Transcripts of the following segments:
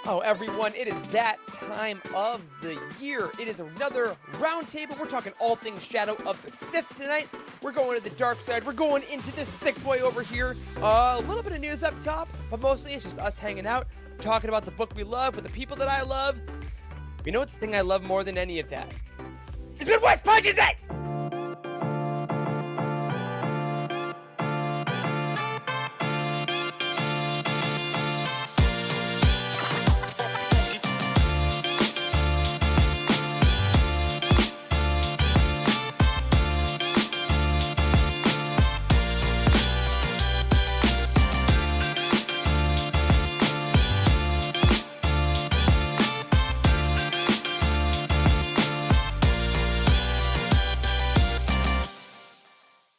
Oh, everyone, it is that time of the year. It is another roundtable. We're talking all things Shadow of the Sith tonight. We're going to the dark side. We're going into this thick boy over here. A little bit of news up top, but mostly it's just us hanging out, talking about the book we love with the people that I love. You know what the thing I love more than any of that? Is Midwest Punches It!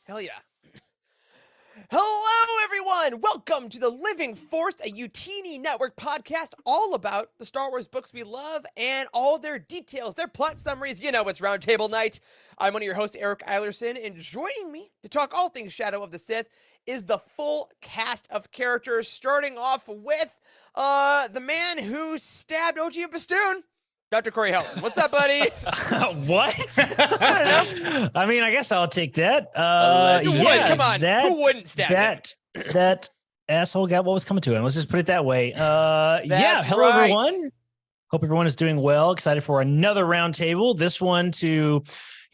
Hell yeah. Hello, everyone! Welcome to the Living Force, a Utini Network podcast all about the Star Wars books we love and all their details, their plot summaries. You know, it's Roundtable Night. I'm one of your hosts, Eric Eilerson, and joining me to talk all things Shadow of the Sith is the full cast of characters, starting off with the man who stabbed OG of Bastoon, Dr. Corey Helm. What's up, buddy? What? I don't know. I mean, I guess I'll take that. You would, come on. Who wouldn't stab that asshole got what was coming to him. Let's just put it that way. Hello, right. everyone. Hope everyone is doing well. Excited for another roundtable. This one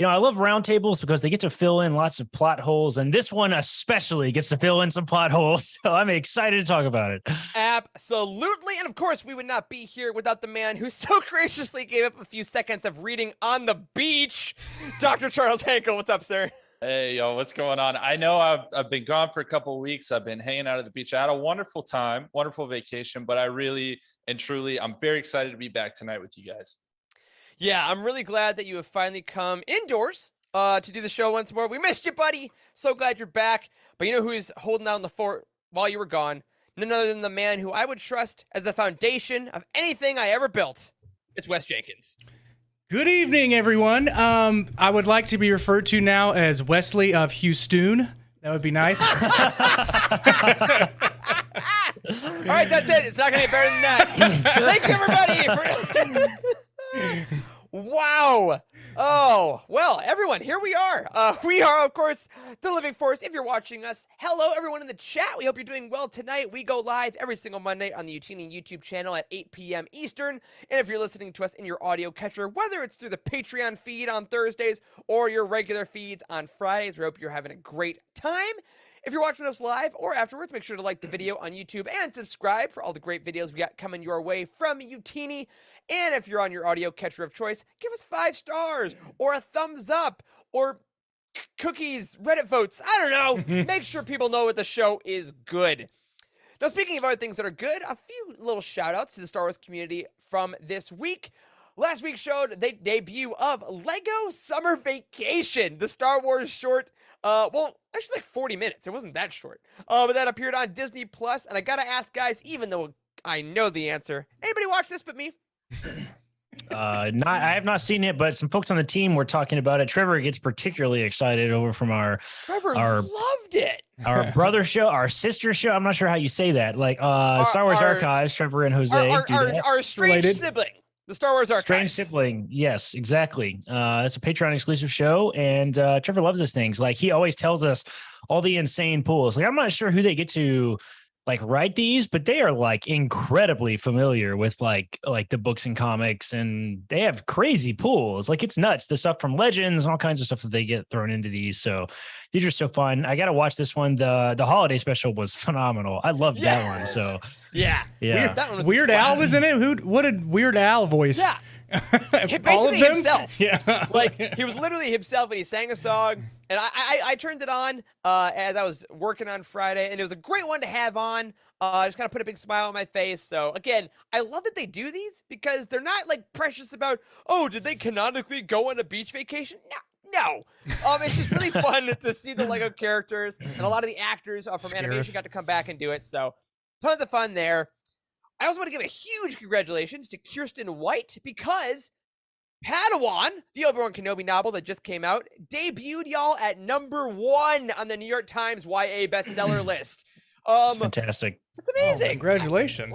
I love roundtables because they get to fill in lots of plot holes, and this one especially gets to fill in some plot holes. So I'm excited to talk about it. Absolutely. And of course, we would not be here without the man who so graciously gave up a few seconds of reading on the beach, Dr. Charles Hankel. What's up, sir? Hey, yo, what's going on? I know I've been gone for a couple of weeks. I've been hanging out at the beach. I had a wonderful time, wonderful vacation, but I really and truly, I'm very excited to be back tonight with you guys. Yeah, I'm really glad that you have finally come indoors to do the show once more. We missed you, buddy. So glad you're back. But you know who's holding down the fort while you were gone? None other than the man who I would trust as the foundation of anything I ever built. It's Wes Jenkins. Good evening, everyone. I would like to be referred to now as Wesley of Houston. That would be nice. All right, that's it. It's not going to get better than that. Thank you, everybody. Wow. Oh, well, everyone, here we are. We are, of course, the Living Force. If you're watching us, hello, everyone in the chat. We hope you're doing well tonight. We go live every single Monday on the Utini YouTube channel at 8 p.m. Eastern. And if you're listening to us in your audio catcher, whether it's through the Patreon feed on Thursdays or your regular feeds on Fridays, we hope you're having a great time. If you're watching us live or afterwards, make sure to like the video on YouTube and subscribe for all the great videos we got coming your way from Utini. And if you're on your audio catcher of choice, give us 5 stars or a thumbs up or cookies, Reddit votes. I don't know. Make sure people know what the show is good. Now, speaking of other things that are good, a few little shout outs to the Star Wars community from this week. Last week showed the debut of Lego Summer Vacation, the Star Wars short. Actually like 40 minutes. It wasn't that short. But that appeared on Disney Plus. And I gotta ask, guys, even though I know the answer, anybody watch this but me? I have not seen it, but some folks on the team were talking about it. Trevor gets particularly excited over from our loved it. Our brother show, our sister show. I'm not sure how you say that. Like Star Wars Archives, Trevor and Jose. Our strange sibling. The Star Wars Archives. Strange sibling. Yes, exactly. It's a Patreon exclusive show, and Trevor loves these things. Like, he always tells us all the insane pools. Like, I'm not sure who they get to write these, but they are incredibly familiar with like the books and comics, and they have crazy pools. Like, it's nuts. The stuff from Legends, all kinds of stuff that they get thrown into these. So these are so fun. I got to watch this one. The holiday special was phenomenal. I loved that one. So yeah. That one was Weird Al was in it. What did Weird Al voice? Yeah. All of Basically them? himself. Yeah. Like, he was literally himself, and he sang a song. And I turned it on as I was working on Friday, and it was a great one to have on. Just kind of put a big smile on my face. So, again, I love that they do these because they're not, precious about, oh, did they canonically go on a beach vacation? No. It's just really fun to see the Lego characters, and a lot of the actors from animation got to come back and do it. So, tons of fun there. I also want to give a huge congratulations to Kirsten White because Padawan, the Obi-Wan Kenobi novel that just came out, debuted, y'all, at #1 on the New York Times YA bestseller list. It's fantastic. It's amazing. Congratulations.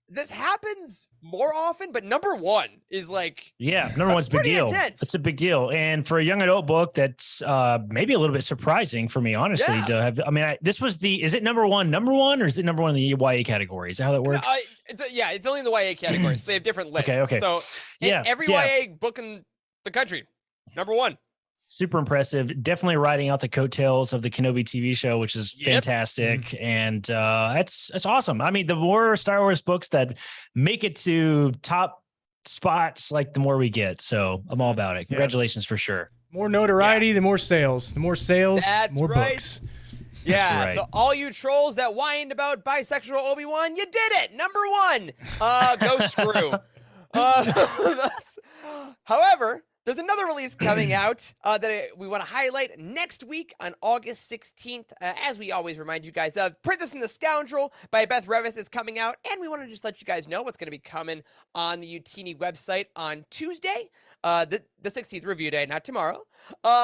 this happens more often, but number one is like, Yeah, number one's a big pretty deal. intense. It's a big deal. And for a young adult book, that's maybe a little bit surprising for me, honestly, Yeah. to have. I mean, this was is it number one, or is it number one in the YA category? Is that how that works? It's only in the YA category, so they have different lists. Okay. So Yeah, every yeah. YA book in the country, number one. Super impressive. Definitely riding out the coattails of the Kenobi TV show, which is Yep. fantastic. And that's awesome. I mean, the more Star Wars books that make it to top spots, like the more we get. So I'm all about it. Congratulations for sure. More notoriety, the more sales. The more sales, That's more right. books. Yeah, right. so all you trolls that whined about bisexual Obi-Wan, you did it. Number one. Go screw. However, there's another release coming out that we want to highlight next week on August 16th. As we always remind you guys of, Princess and the Scoundrel by Beth Revis is coming out. And we want to just let you guys know what's going to be coming on the Utini website on Tuesday, the 16th review day, not tomorrow.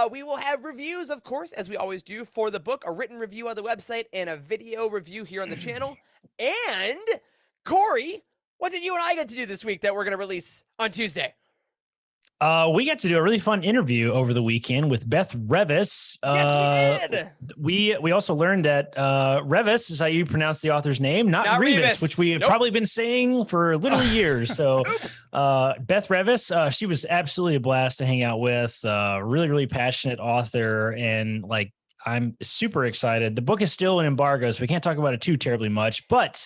We will have reviews, of course, as we always do for the book, a written review on the website and a video review here on the channel. And Corey, what did you and I get to do this week that we're going to release on Tuesday? We got to do a really fun interview over the weekend with Beth Revis. Yes, we did. We also learned that Revis is how you pronounce the author's name, not Revis, which we have probably been saying for literally years. So Beth Revis, she was absolutely a blast to hang out with. Really, really passionate author, and like I'm super excited. The book is still in embargo, so we can't talk about it too terribly much, but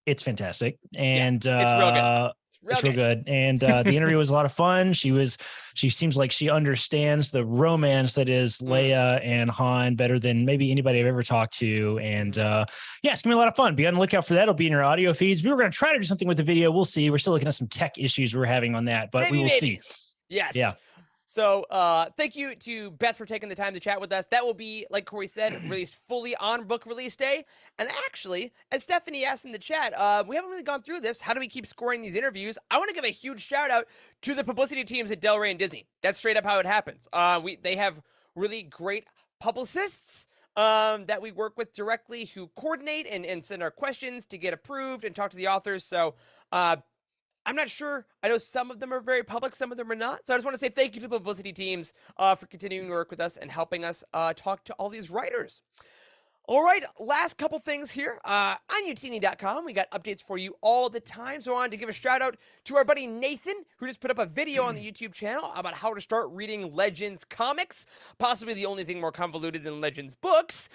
it's fantastic. And it's real good. It's real good. And the interview was a lot of fun. She seems like she understands the romance that is Leia and Han better than maybe anybody I've ever talked to. And yeah, it's gonna be a lot of fun. Be on the lookout for that. It'll be in your audio feeds. We were going to try to do something with the video. We'll see. We're still looking at some tech issues we're having on that, but we will see. Yes. Yeah. So thank you to Beth for taking the time to chat with us. That will be, like Corey said, released fully on book release day. And actually, as Stephanie asked in the chat, we haven't really gone through this. How do we keep scoring these interviews? I want to give a huge shout out to the publicity teams at Del Rey and Disney. That's straight up how it happens. They have really great publicists that we work with directly who coordinate and send our questions to get approved and talk to the authors. So I'm not sure. I know some of them are very public, some of them are not. So I just want to say thank you to the publicity teams for continuing to work with us and helping us talk to all these writers. All right, last couple things here. On utini.com, we got updates for you all the time. So I wanted to give a shout out to our buddy Nathan, who just put up a video on the YouTube channel about how to start reading Legends comics, possibly the only thing more convoluted than Legends books.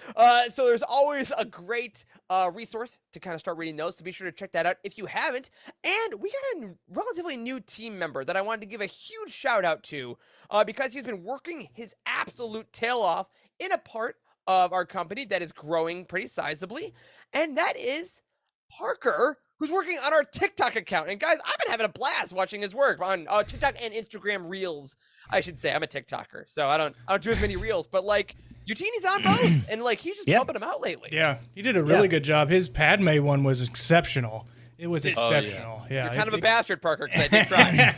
So there's always a great resource to kind of start reading those, so be sure to check that out if you haven't. And we got a relatively new team member that I wanted to give a huge shout out to because he's been working his absolute tail off in a part of our company that is growing pretty sizably, and that is Parker, who's working on our TikTok account. And guys, I've been having a blast watching his work on TikTok and Instagram Reels, I should say. I'm a TikToker, so I don't do as many Reels, but like Utini's on both, and like he's just pumping them out lately. Yeah, he did a really good job. His Padme one was exceptional. It was exceptional. Yeah, You're kind of a bastard, Parker, because I did try.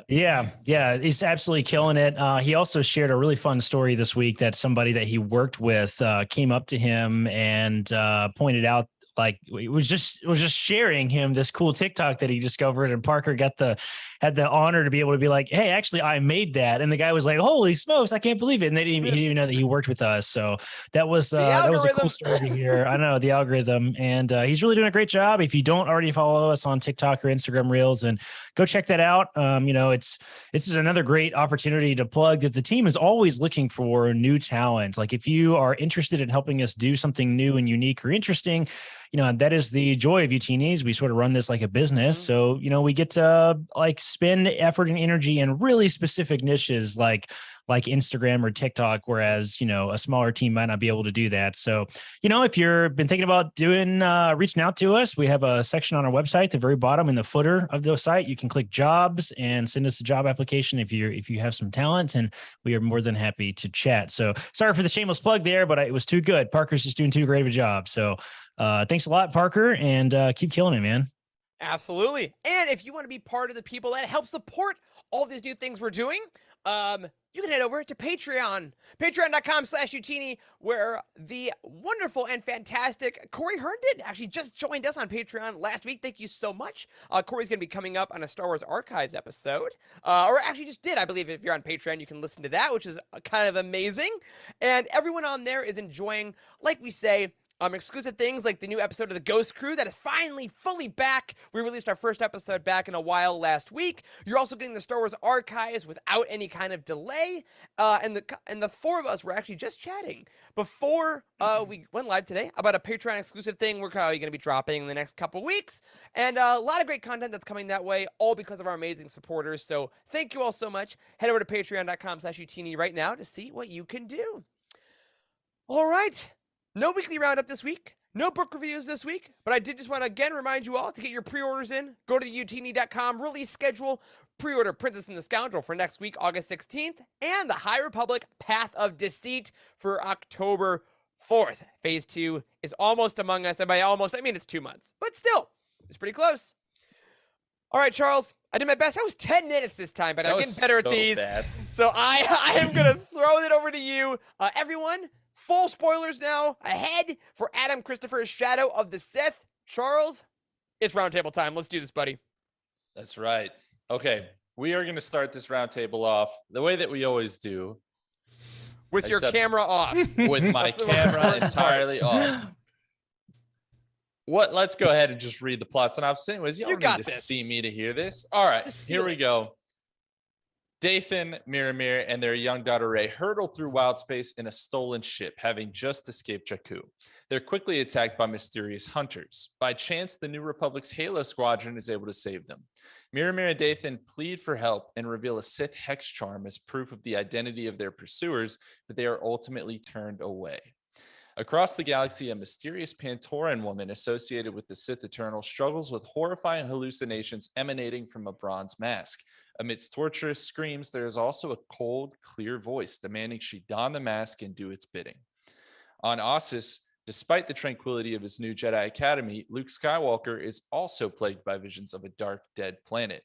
Yeah, he's absolutely killing it. He also shared a really fun story this week that somebody that he worked with came up to him and pointed out, like, it was just sharing him this cool TikTok that he discovered, and Parker had the honor to be able to be like, hey, actually I made that. And the guy was like, holy smokes, I can't believe it. And he didn't even know that he worked with us. So that was a cool story to hear. I know, the algorithm. And he's really doing a great job. If you don't already follow us on TikTok or Instagram Reels, and go check that out. This is another great opportunity to plug that the team is always looking for new talent. Like, if you are interested in helping us do something new and unique or interesting, that is the joy of Utinis. We sort of run this like a business. So, we get to like spend effort and energy in really specific niches like Instagram or TikTok, whereas, a smaller team might not be able to do that. So, if you've been thinking about reaching out to us, we have a section on our website, the very bottom in the footer of the site. You can click jobs and send us a job application if you have some talent, and we are more than happy to chat. So sorry for the shameless plug there, but it was too good. Parker's just doing too great of a job. So thanks a lot, Parker, and keep killing it, man. Absolutely. And if you want to be part of the people that help support all these new things we're doing, you can head over to Patreon, patreon.com/Utini, where the wonderful and fantastic Corey Herndon actually just joined us on Patreon last week. Thank you so much. Corey's going to be coming up on a Star Wars Archives episode, or actually just did, I believe. If you're on Patreon, you can listen to that, which is kind of amazing. And everyone on there is enjoying, like we say, exclusive things like the new episode of the Ghost Crew that is finally fully back. We released our first episode back in a while last week. You're also getting the Star Wars Archives without any kind of delay. And the four of us were actually just chatting before we went live today about a Patreon exclusive thing we're probably going to be dropping in the next couple weeks. And a lot of great content that's coming that way, all because of our amazing supporters. So thank you all so much. Head over to patreon.com/Utini right now to see what you can do. All right. No weekly roundup this week, no book reviews this week, but I did just want to again remind you all to get your pre-orders in. Go to the utini.com release schedule, pre-order Princess and the Scoundrel for next week, August 16th, and the High Republic Path of Deceit for October 4th. Phase 2 is almost among us, and by almost, I mean it's 2 months, but still, it's pretty close. All right, Charles, I did my best. That was 10 minutes this time, but I'm getting better at these. Fast. So I am going to throw it over to you. Everyone, full spoilers now ahead for Adam Christopher's Shadow of the Sith. Charles, it's roundtable time. Let's do this, buddy. That's right. Okay, we are going to start this roundtable off the way that we always do. With your camera off. With my camera entirely off. Let's go ahead and just read the plot synopsis. Anyways, you don't need to see me to hear this. All right, here we go. Dathan, Miramir, and their young daughter Rey hurtle through wild space in a stolen ship, having just escaped Jakku. They're quickly attacked by mysterious hunters. By chance, the New Republic's Halo Squadron is able to save them. Miramir and Dathan plead for help and reveal a Sith hex charm as proof of the identity of their pursuers, but they are ultimately turned away. Across the galaxy, a mysterious Pantoran woman associated with the Sith Eternal struggles with horrifying hallucinations emanating from a bronze mask. Amidst torturous screams, there is also a cold, clear voice demanding she don the mask and do its bidding. On Ossus, despite the tranquility of his new Jedi Academy, Luke Skywalker is also plagued by visions of a dark, dead planet.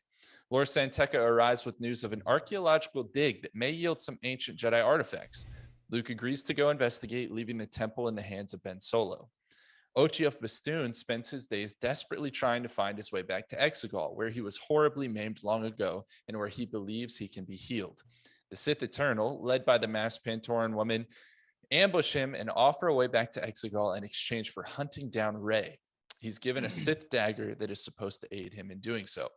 Lord Santeca arrives with news of an archaeological dig that may yield some ancient Jedi artifacts. Luke agrees to go investigate, leaving the temple in the hands of Ben Solo. Ochi of Bastoon spends his days desperately trying to find his way back to Exegol, where he was horribly maimed long ago and where he believes he can be healed. The Sith Eternal, led by the masked Pantoran woman, ambush him and offer a way back to Exegol in exchange for hunting down Rey. He's given a Sith dagger that is supposed to aid him in doing so.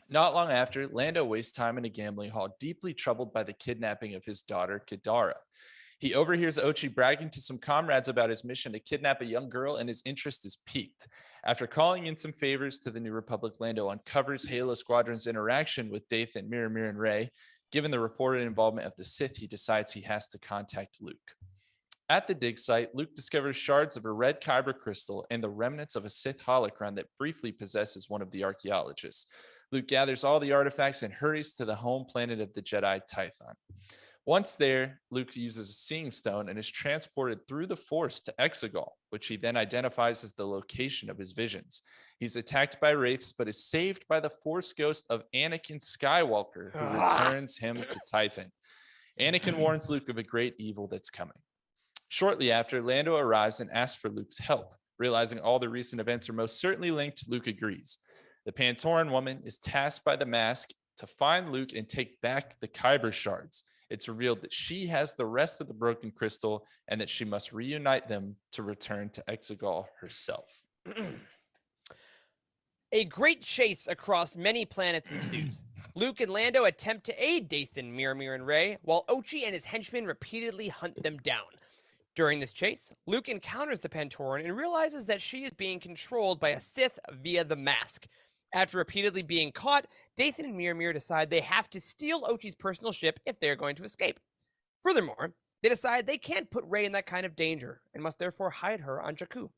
Not long after, Lando wastes time in a gambling hall, deeply troubled by the kidnapping of his daughter, Kadara. He overhears Ochi bragging to some comrades about his mission to kidnap a young girl, and his interest is piqued. After calling in some favors to the New Republic, Lando uncovers Halo Squadron's interaction with Dathan, Miramir, and Rey. Given the reported involvement of the Sith, he decides he has to contact Luke. At the dig site, Luke discovers shards of a red kyber crystal and the remnants of a Sith holocron that briefly possesses one of the archaeologists. Luke gathers all the artifacts and hurries to the home planet of the Jedi, Tython. Once there, Luke uses a seeing stone and is transported through the Force to Exegol, which he then identifies as the location of his visions. He's attacked by wraiths, but is saved by the Force ghost of Anakin Skywalker, who returns him to Tython. Anakin warns Luke of a great evil that's coming. Shortly after, Lando arrives and asks for Luke's help. Realizing all the recent events are most certainly linked, Luke agrees. The Pantoran woman is tasked by the mask to find Luke and take back the kyber shards. It's revealed that she has the rest of the broken crystal and that she must reunite them to return to Exegol herself. A great chase across many planets ensues. Luke and Lando attempt to aid Dathan, Miramir, and Rey, while Ochi and his henchmen repeatedly hunt them down. During this chase, Luke encounters the Pantoran and realizes that she is being controlled by a Sith via the mask. After repeatedly being caught, Dathan and Miramir decide they have to steal Ochi's personal ship if they are going to escape. Furthermore, they decide they can't put Rey in that kind of danger and must therefore hide her on Jakku.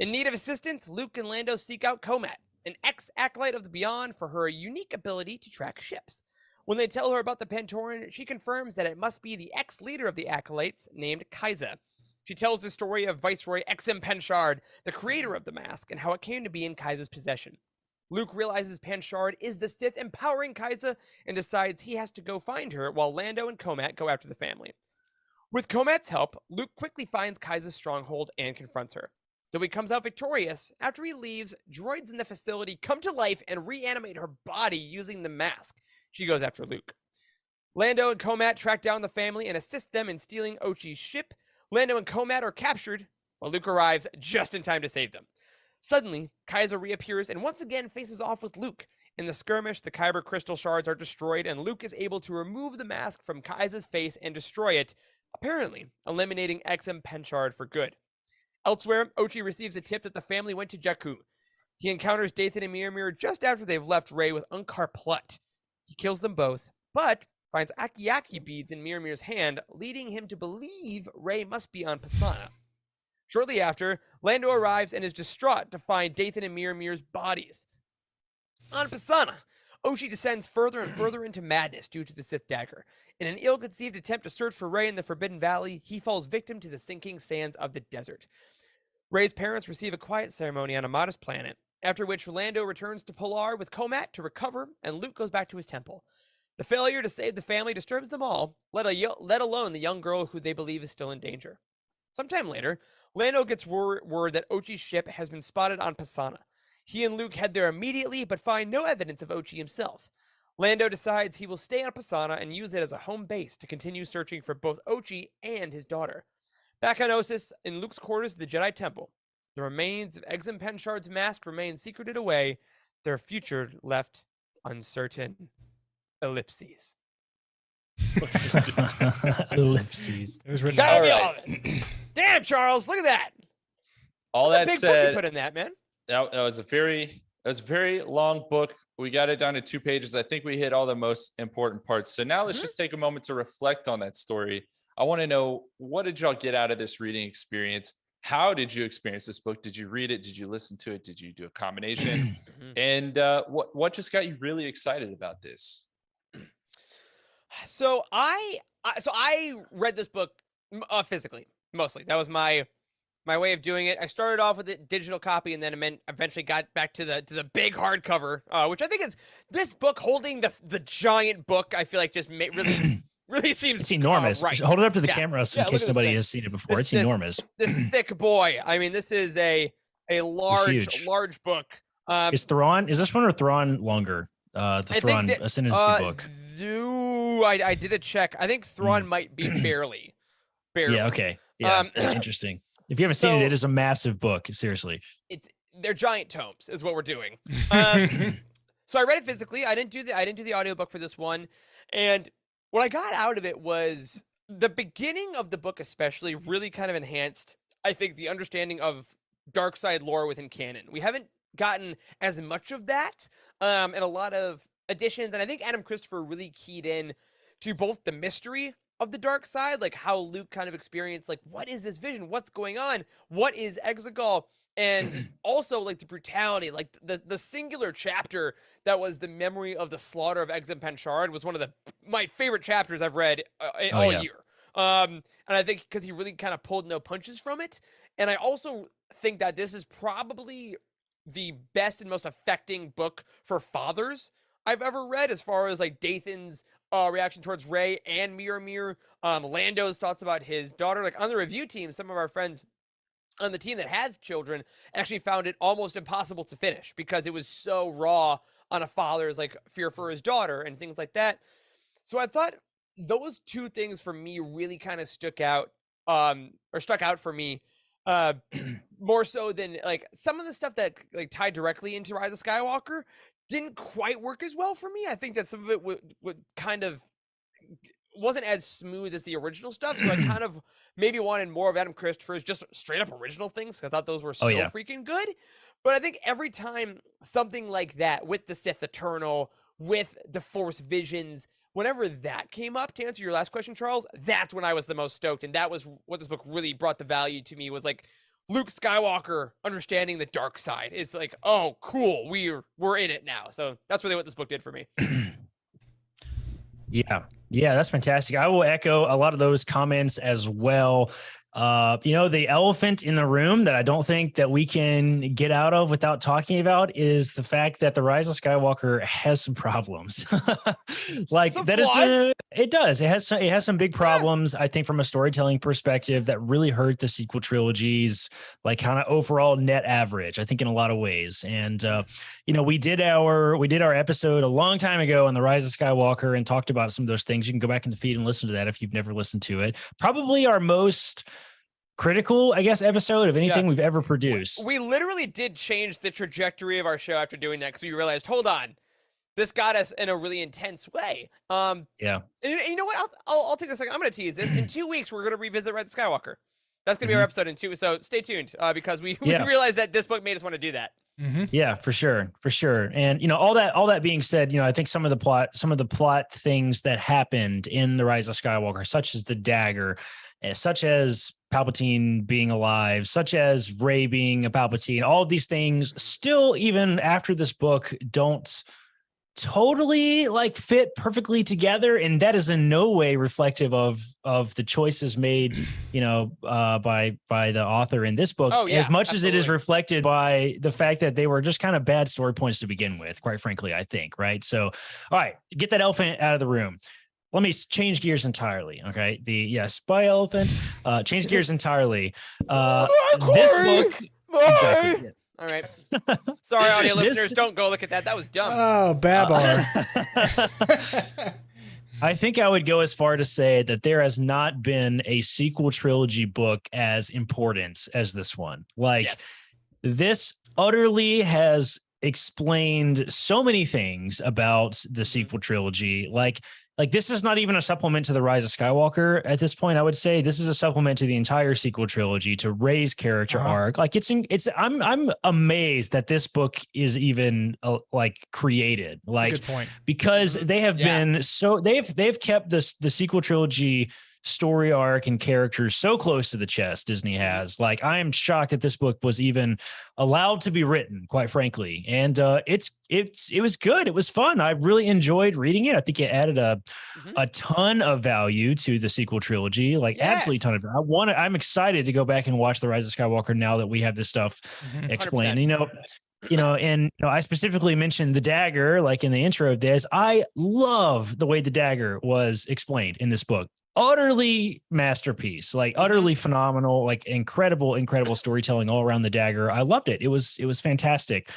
In need of assistance, Luke and Lando seek out Komat, an ex-acolyte of the Beyond, for her unique ability to track ships. When they tell her about the Pantoran, she confirms that it must be the ex-leader of the acolytes named Kaiza. She tells the story of Viceroy Exim Penchard, the creator of the mask, and how it came to be in Kaiza's possession. Luke realizes Panchard is the Sith empowering Kaiza and decides he has to go find her while Lando and Comat go after the family. With Comat's help, Luke quickly finds Kaiza's stronghold and confronts her. Though he comes out victorious, after he leaves, droids in the facility come to life and reanimate her body using the mask. She goes after Luke. Lando and Comat track down the family and assist them in stealing Ochi's ship. Lando and Comat are captured, while Luke arrives just in time to save them. Suddenly, Kaiza reappears and once again faces off with Luke. In the skirmish, the Kyber crystal shards are destroyed, and Luke is able to remove the mask from Kaiza's face and destroy it, apparently eliminating Exum Panchard for good. Elsewhere, Ochi receives a tip that the family went to Jakku. He encounters Dathan and Miramir just after they've left Rey with Unkar Plutt. He kills them both, but finds Aki beads in Miramir's hand, leading him to believe Rey must be on Pasaana. Shortly after, Lando arrives and is distraught to find Dathan and Miramir's bodies. On Pasaana, Ochi descends further and further into madness due to the Sith dagger. In an ill-conceived attempt to search for Rey in the Forbidden Valley, he falls victim to the sinking sands of the desert. Rey's parents receive a quiet ceremony on a modest planet, after which Lando returns to Polar with Comat to recover, and Luke goes back to his temple. The failure to save the family disturbs them all, let alone the young girl who they believe is still in danger. Sometime later, Lando gets word that Ochi's ship has been spotted on Pasaana. He and Luke head there immediately, but find no evidence of Ochi himself. Lando decides he will stay on Pasaana and use it as a home base to continue searching for both Ochi and his daughter. Back on Ossus, in Luke's quarters at the Jedi Temple, the remains of Exum Panchard's mask remain secreted away, their future left uncertain. Ellipses. Ellipses. It was written Gotta be All all of it. Damn, Charles, look at that. All That's a that big book said, you put in that, man. that was a very long book. We got it down to 2 pages. I think we hit all the most important parts. So now let's just take a moment to reflect on that story. I want to know, what did y'all get out of this reading experience? How did you experience this book? Did you read it? Did you listen to it? Did you do a combination? And what just got you really excited about this? So I read this book physically, mostly. That was my way of doing it. I started off with a digital copy and then eventually got back to the big hardcover, which I think is this book holding the giant book. I feel like just really seems It's enormous. right. Hold it up to the camera in look case at nobody this has seen it before. This- It's enormous. This thick boy. I mean, this is a huge. large book. Is Thrawn? Is this one or Thrawn longer? The Thrawn Ascendancy book. I did a check. I think Thrawn might be barely. Yeah. Okay. Yeah. Interesting. If you haven't seen it, it is a massive book. Seriously. They're giant tomes, is what we're doing. So I read it physically. I didn't do the audiobook for this one, and what I got out of it was the beginning of the book, especially, really kind of enhanced, I think, the understanding of dark side lore within canon. We haven't gotten as much of that, and a lot of additions, and I think Adam Christopher really keyed in to both the mystery of the dark side, like how Luke kind of experienced, like, what is this vision? What's going on? What is Exegol? And also, like, the brutality, like the singular chapter that was the memory of the slaughter of Exum Panchard was one of my favorite chapters I've read all year. And I think because he really kind of pulled no punches from it. And I also think that this is probably the best and most affecting book for fathers I've ever read, as far as like Dathan's reaction towards Rey and Miramir, Lando's thoughts about his daughter. Like on the review team, some of our friends on the team that have children actually found it almost impossible to finish because it was so raw on a father's like fear for his daughter and things like that. So I thought those two things for me really kind of stuck out for me more so than like some of the stuff that like tied directly into Rise of Skywalker didn't quite work as well for me. I think that some of it would kind of wasn't as smooth as the original stuff. So I kind of maybe wanted more of Adam Christopher's just straight up original things. I thought those were so freaking good. But I think every time something like that with the Sith Eternal, with the Force Visions, whenever that came up, to answer your last question, Charles, that's when I was the most stoked. And that was what this book really brought the value to me, was like Luke Skywalker understanding the dark side. It's like, oh, cool. We're in it now. So that's really what this book did for me. Yeah, that's fantastic. I will echo a lot of those comments as well. The elephant in the room that I don't think that we can get out of without talking about is the fact that the Rise of Skywalker has some problems. Like some that flaws? is, it does. It has some big problems. I think from a storytelling perspective that really hurt the sequel trilogies, like kind of overall net average. I think in a lot of ways. And we did our episode a long time ago on the Rise of Skywalker and talked about some of those things. You can go back in the feed and listen to that if you've never listened to it. Probably our most critical, I guess, episode of anything we've ever produced. We literally did change the trajectory of our show after doing that because we realized, hold on, this got us in a really intense way. And you know what? I'll take a second. I'm going to tease this. In 2 weeks, we're going to revisit Rise of Skywalker. That's going to be our episode in 2 weeks. So stay tuned because we realized that this book made us want to do that. Yeah, for sure. And all that being said, I think some of the plot things that happened in the Rise of Skywalker, such as the dagger, such as Palpatine being alive, such as Rey being a Palpatine, all of these things still, even after this book, don't totally fit perfectly together, and that is in no way reflective of the choices made by the author in this book, as much as it is reflected by the fact that they were just kind of bad story points to begin with, quite frankly, I think. Right. So all right, get that elephant out of the room. Let me change gears entirely. Okay. Spy elephant, change gears entirely. This book. Exactly. Yeah. All right. Sorry, audio listeners. Don't go look at that. That was dumb. Oh, Babar. I think I would go as far to say that there has not been a sequel trilogy book as important as this one. This utterly has explained so many things about the sequel trilogy. Like this is not even a supplement to the Rise of Skywalker at this point. I would say this is a supplement to the entire sequel trilogy, to Rey's character arc. Like I'm amazed that this book is even created. That's a good point. Because they have been so they've kept the sequel trilogy story arc and characters so close to the chest. Disney has. Like, I am shocked that this book was even allowed to be written, quite frankly. And it was good. It was fun. I really enjoyed reading it. I think it added a ton of value to the sequel trilogy. Absolutely ton of value. I'm excited to go back and watch The Rise of Skywalker now that we have this stuff explained. 100%. I specifically mentioned the dagger, in the intro of this. I love the way the dagger was explained in this book. Utterly masterpiece, utterly phenomenal, incredible storytelling all around the dagger. I loved it. It was fantastic.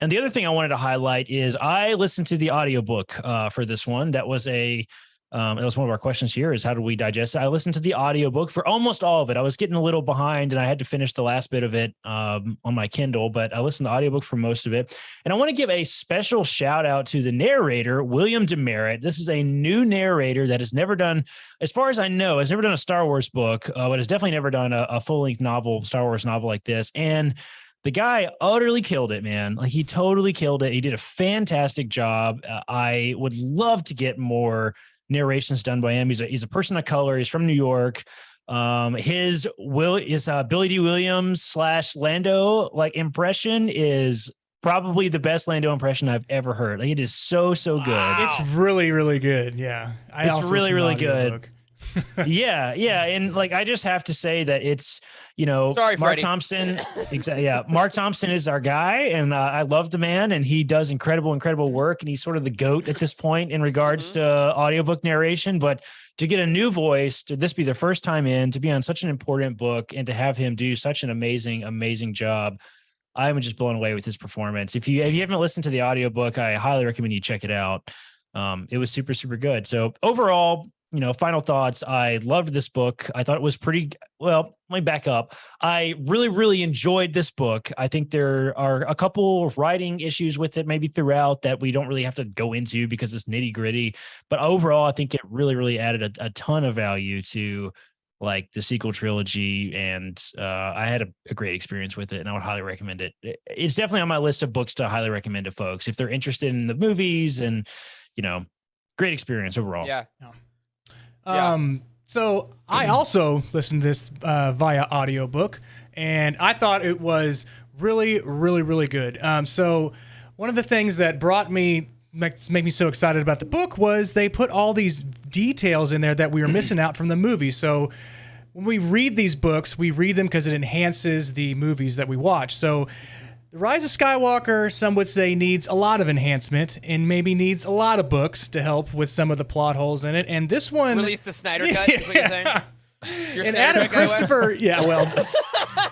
And the other thing I wanted to highlight is I listened to the audiobook for this one. That was that was one of our questions here, is how do we digest it? I listened to the audiobook for almost all of it. I was getting a little behind and I had to finish the last bit of it on my Kindle, but I listened to the audiobook for most of it. And I want to give a special shout out to the narrator, William Demerit. This is a new narrator that has never done, as far as I know, has never done a Star Wars book, but has definitely never done a full-length novel, Star Wars novel like this. And the guy utterly killed it, man. He totally killed it. He did a fantastic job. I would love to get more narrations done by him. He's a person of color. He's from New York. His Billy D. Williams / Lando impression is probably the best Lando impression I've ever heard. It is so good. Wow. It's really, really good. Yeah. It's really good. Yeah. And I just have to say that it's, sorry, Mark Freddie. Thompson. Exactly. Yeah. Mark Thompson is our guy. And I love the man, and he does incredible work. And he's sort of the GOAT at this point in regards to audiobook narration. But to get a new voice, to this be their first time in, to be on such an important book, and to have him do such an amazing job, I'm just blown away with his performance. If you haven't listened to the audiobook, I highly recommend you check it out. It was super good. So overall, final thoughts. I loved this book. I thought it was let me back up. I really enjoyed this book. I think there are a couple writing issues with it, maybe throughout, that we don't really have to go into because it's nitty gritty. But overall, I think it really added a ton of value to the sequel trilogy. And I had a great experience with it, and I would highly recommend it. It's definitely on my list of books to highly recommend to folks if they're interested in the movies, and, great experience overall. Yeah. So I also listened to this via audiobook, and I thought it was really good. So one of the things that makes me so excited about the book was they put all these details in there that we were missing out from the movie. So when we read these books, we read them because it enhances the movies that we watch. So The Rise of Skywalker, some would say, needs a lot of enhancement and maybe needs a lot of books to help with some of the plot holes in it. And this one... Release the Snyder Cut, is what you're saying? And Adam Christopher... well,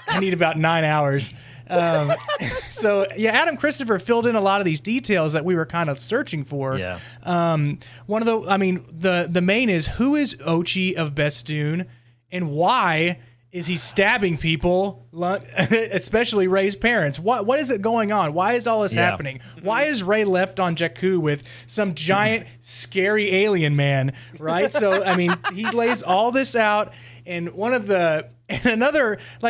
I need about 9 hours. Adam Christopher filled in a lot of these details that we were kind of searching for. Yeah. The main is, who is Ochi of Bestoon, and why is he stabbing people, especially Rey's parents? What is it going on? Why is all this happening? Why is Rey left on Jakku with some giant, scary alien man, right? So, he lays all this out, and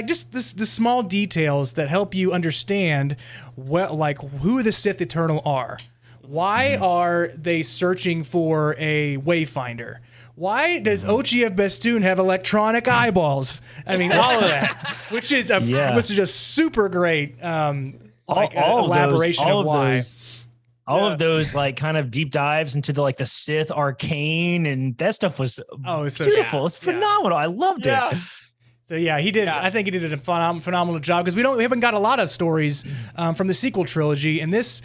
just the small details that help you understand who the Sith Eternal are. Why are they searching for a wayfinder? Why does Ochi of Bestoon have electronic eyeballs? All of that, which is just super great. Elaboration of why. All of those kind of deep dives into the Sith arcane, and that stuff was so beautiful. It's phenomenal. I loved it. So he did. I think he did a phenomenal job, because we haven't got a lot of stories from the sequel trilogy, and this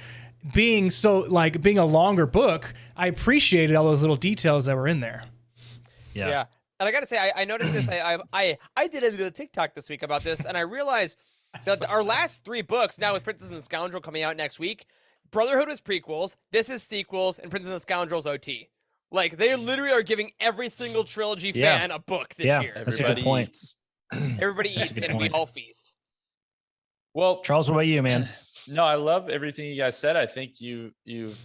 being being a longer book, I appreciated all those little details that were in there. Yeah. And I got to say, I noticed this. I did a little TikTok this week about this, and I realized that our last 3 books, now with Princess and Scoundrel coming out next week, Brotherhood was prequels, this is sequels, and Princess and Scoundrel's OT. They literally are giving every single trilogy fan a book this year. That's a good point. Everybody eats, and we all feast. Well, Charles, what about you, man? No, I love everything you guys said. I think you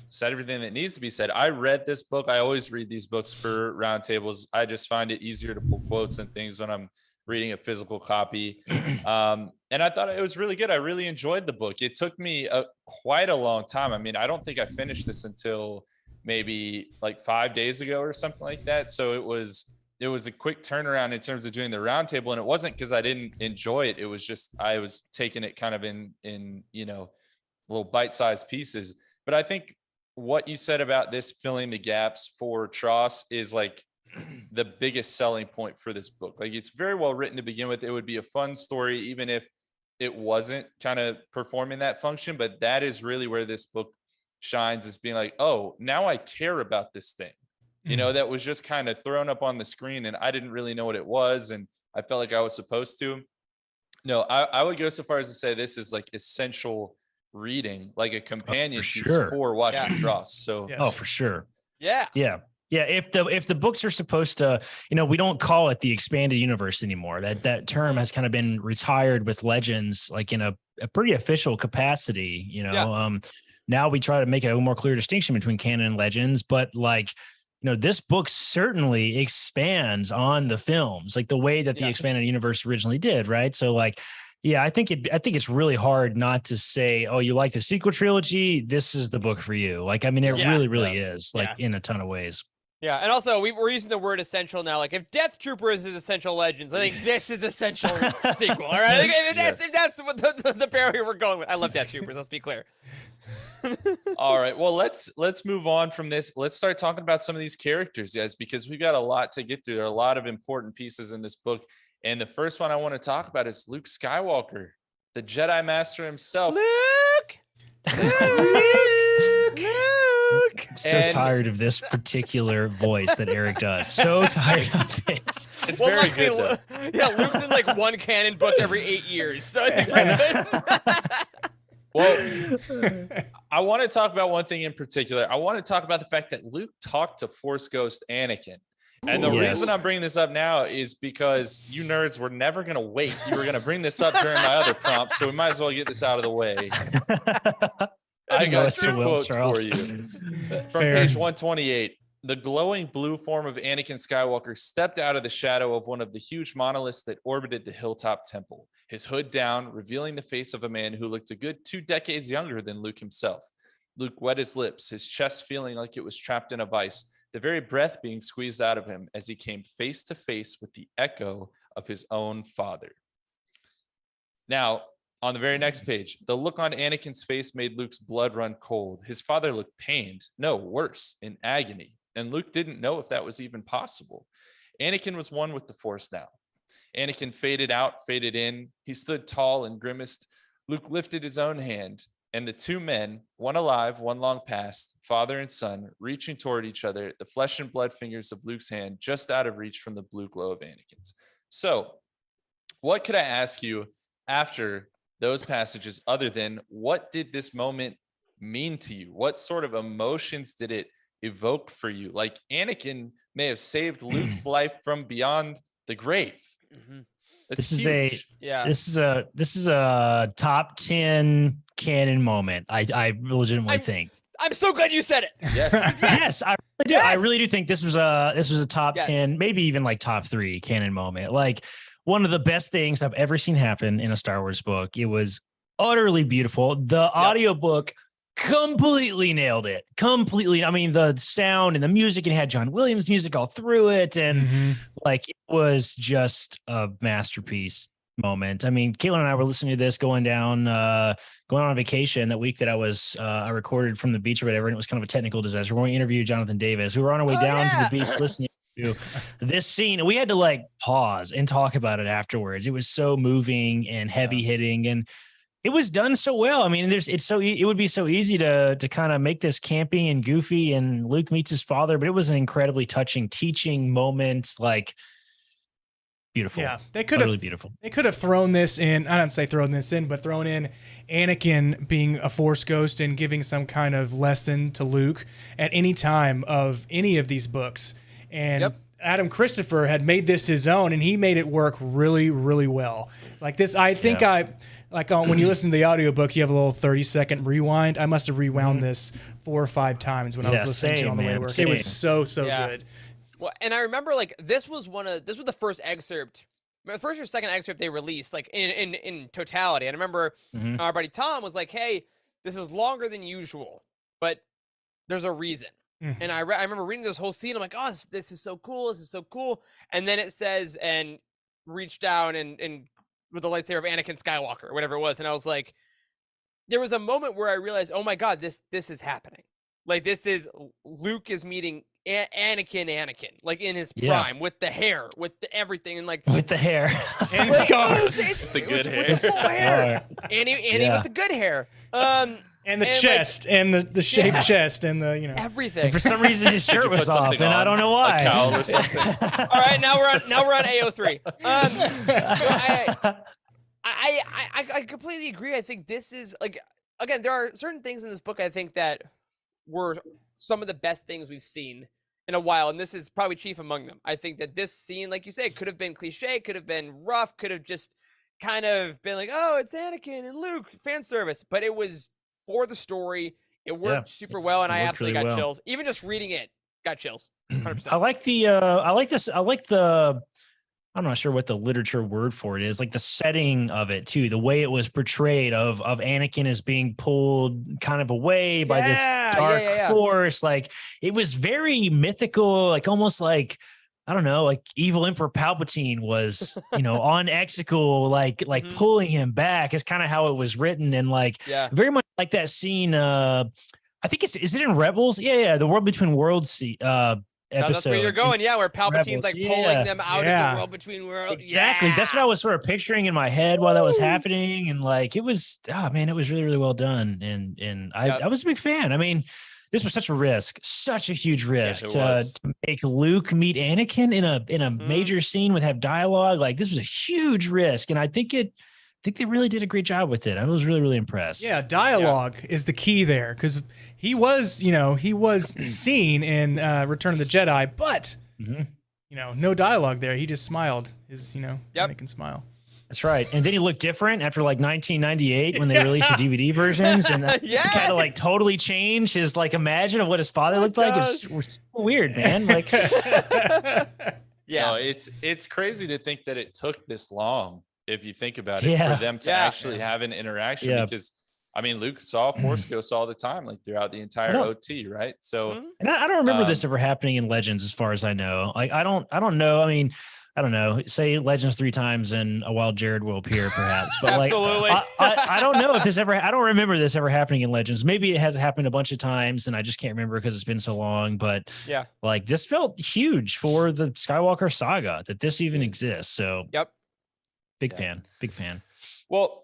said everything that needs to be said. I read this book. I always read these books for roundtables. I just find it easier to pull quotes and things when I'm reading a physical copy. And I thought it was really good. I really enjoyed the book. It took me quite a long time. I don't think I finished this until maybe 5 days ago or something like that. So it was a quick turnaround in terms of doing the roundtable, and it wasn't because I didn't enjoy it. It was just I was taking it kind of in little bite-sized pieces. But I think what you said about this filling the gaps for Tross is the biggest selling point for this book. It's very well written to begin with. It would be a fun story even if it wasn't kind of performing that function. But that is really where this book shines, is being oh, now I care about this thing. That was just kind of thrown up on the screen and I didn't really know what it was, and I felt like I was supposed to. No, I would go so far as to say this is essential reading, a companion piece for watching Tross. So for sure. Yeah. If the books are supposed to, we don't call it the expanded universe anymore. That term has kind of been retired with Legends, in a pretty official capacity. Now we try to make a more clear distinction between canon and Legends, but this book certainly expands on the films, the way that the expanded universe originally did, right? So I think it's really hard not to say, oh, you like the sequel trilogy, this is the book for you. It really is, in a ton of ways. Yeah, and also we're using the word essential now. If Death Troopers is essential Legends, I think this is essential sequel. All right, that's what the barrier we're going with. I love Death Troopers. Let's be clear. All right, well, let's move on from this. Let's start talking about some of these characters, guys, because we've got a lot to get through. There are a lot of important pieces in this book, and the first one I want to talk about is Luke Skywalker, the Jedi Master himself. Luke. So tired of this particular voice that Eric does. So tired of it. It's very good, though. Yeah, Luke's in one canon book every 8 years, so I think we're good. Well, I want to talk about one thing in particular. I want to talk about the fact that Luke talked to Force Ghost Anakin. And the reason I'm bringing this up now is because you nerds were never going to wait. You were going to bring this up during my other prompt, so we might as well get this out of the way. I got 2 quotes for you. From page 128. The glowing blue form of Anakin Skywalker stepped out of the shadow of one of the huge monoliths that orbited the hilltop temple, his hood down, revealing the face of a man who looked a good 2 decades younger than Luke himself. Luke wet his lips, his chest feeling like it was trapped in a vice, the very breath being squeezed out of him as he came face to face with the echo of his own father. Now, on the very next page, the look on Anakin's face made Luke's blood run cold. His father looked pained, no, worse, in agony. And Luke didn't know if that was even possible. Anakin was one with the Force now. Anakin faded out, faded in. He stood tall and grimaced. Luke lifted his own hand, and the two men, one alive, one long past, father and son, reaching toward each other, the flesh and blood fingers of Luke's hand just out of reach from the blue glow of Anakin's. So, what could I ask you after those passages other than what did this moment mean to you? What sort of emotions did it evoke for you? Like Anakin may have saved Luke's life from beyond the grave. This is a top 10 canon moment. I legitimately think. I'm so glad you said it. Yes. Yes, I really do. I really do think this was a top 10, maybe even like top 3 canon moment. Like one of the best things I've ever seen happen in a Star Wars book. It was utterly beautiful. The audiobook completely nailed it. Completely. I mean, the sound and the music, it had John Williams music all through it. And like, it was just a masterpiece moment. I mean, Caitlin and I were listening to this going on vacation that week that I recorded from the beach or whatever. And it was kind of a technical disaster when we interviewed Jonathan Davis. We were on our way down to the beach listening to this scene, and we had to like pause and talk about it afterwards. It was so moving and heavy hitting, and it was done so well. I mean, it would be so easy to kind of make this campy and goofy, and Luke meets his father, but it was an incredibly touching teaching moment. Like, beautiful. Yeah, they could have really beautiful. They could have thrown this in. I don't say thrown this in, but thrown in Anakin being a Force ghost and giving some kind of lesson to Luke at any time of any of these books. And Adam Christopher had made this his own, and he made it work really, really well. Like this, I think when you listen to the audiobook, you have a little 30-second rewind. I must have rewound this 4 or 5 times when I was listening to it on the way to work. It was so good. Well, and I remember like this was the first excerpt, the first or second excerpt they released like in totality. And I remember our buddy Tom was like, "Hey, this is longer than usual, but there's a reason." And I remember reading this whole scene. I'm like, "Oh, this is so cool. This is so cool." And then it says, "And reach down and with the lightsaber of Anakin Skywalker," or whatever it was. And I was like, there was a moment where I realized, oh my God, this is happening. Like this is Luke is meeting Anakin, like in his prime, with the hair, with everything, and like with the hair and the scars, the good hair, with the full hair, Annie with the good hair, and the chest, like, and the shaved chest, and the everything. And for some reason, his shirt was off, and I don't know why. A cowl or something. All right, now we're on AO3. I completely agree. I think this is like, again, there are certain things in this book I think that were some of the best things we've seen in a while, and this is probably chief among them. I think that this scene, like you say, could have been cliche, could have been rough, could have just kind of been like, oh, it's Anakin and Luke, fan service, but it was for the story. It worked super well, and I absolutely got chills. Even just reading it, got chills. 100%. I'm not sure what the literature word for it is, like the setting of it too, the way it was portrayed of Anakin as being pulled kind of away by this dark force. Like it was very mythical, like almost like, I don't know, like evil Emperor Palpatine was, on Exegol, like pulling him back is kind of how it was written. And like, very much like that scene. I think is it in Rebels? Yeah. The World Between Worlds, episode. That's where you're going, where Palpatine's like pulling them out of the world between worlds. Exactly. That's what I was sort of picturing in my head while that was happening. And like, it was, it was really, really well done. And I was a big fan. I mean, this was such a risk, such a huge risk to make Luke meet Anakin in a major scene with have dialogue. Like this was a huge risk. And I think they really did a great job with it. I was really, really impressed. Yeah, dialogue is the key there because he was seen in Return of the Jedi, but no dialogue there. He just smiled. His Anakin smile. That's right. And then he looked different after like 1998 when they released the DVD versions, and that kind of like totally changed his like imagine of what his father looked like. It's weird, man. Like, no, it's crazy to think that it took this long. If you think about it, for them to actually have an interaction, because I mean, Luke saw Force Ghosts all the time, like throughout the entire OT, right? So, and I don't remember this ever happening in Legends, as far as I know. Like, I don't know. I mean, I don't know, say Legends 3 times and a wild Jared will appear, perhaps. But Absolutely. I don't know if this ever. I don't remember this ever happening in Legends. Maybe it has happened a bunch of times, and I just can't remember because it's been so long. But yeah, like this felt huge for the Skywalker saga that this even exists. So yep, big fan. Well,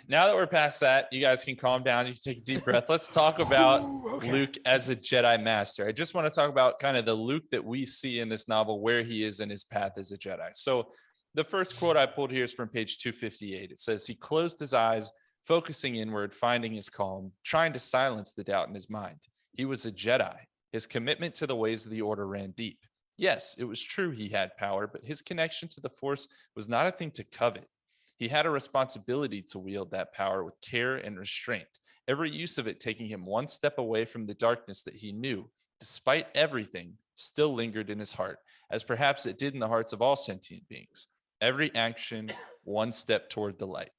now that we're past that, you guys can calm down. You can take a deep breath. Let's talk about Luke as a Jedi Master. I just want to talk about kind of the Luke that we see in this novel, where he is in his path as a Jedi. So the first quote I pulled here is from page 258. It says, "He closed his eyes, focusing inward, finding his calm, trying to silence the doubt in his mind. He was a Jedi. His commitment to the ways of the Order ran deep. Yes, it was true he had power, but his connection to the Force was not a thing to covet. He had a responsibility to wield that power with care and restraint, every use of it taking him one step away from the darkness that he knew, despite everything, still lingered in his heart, as perhaps it did in the hearts of all sentient beings. Every action, one step toward the light."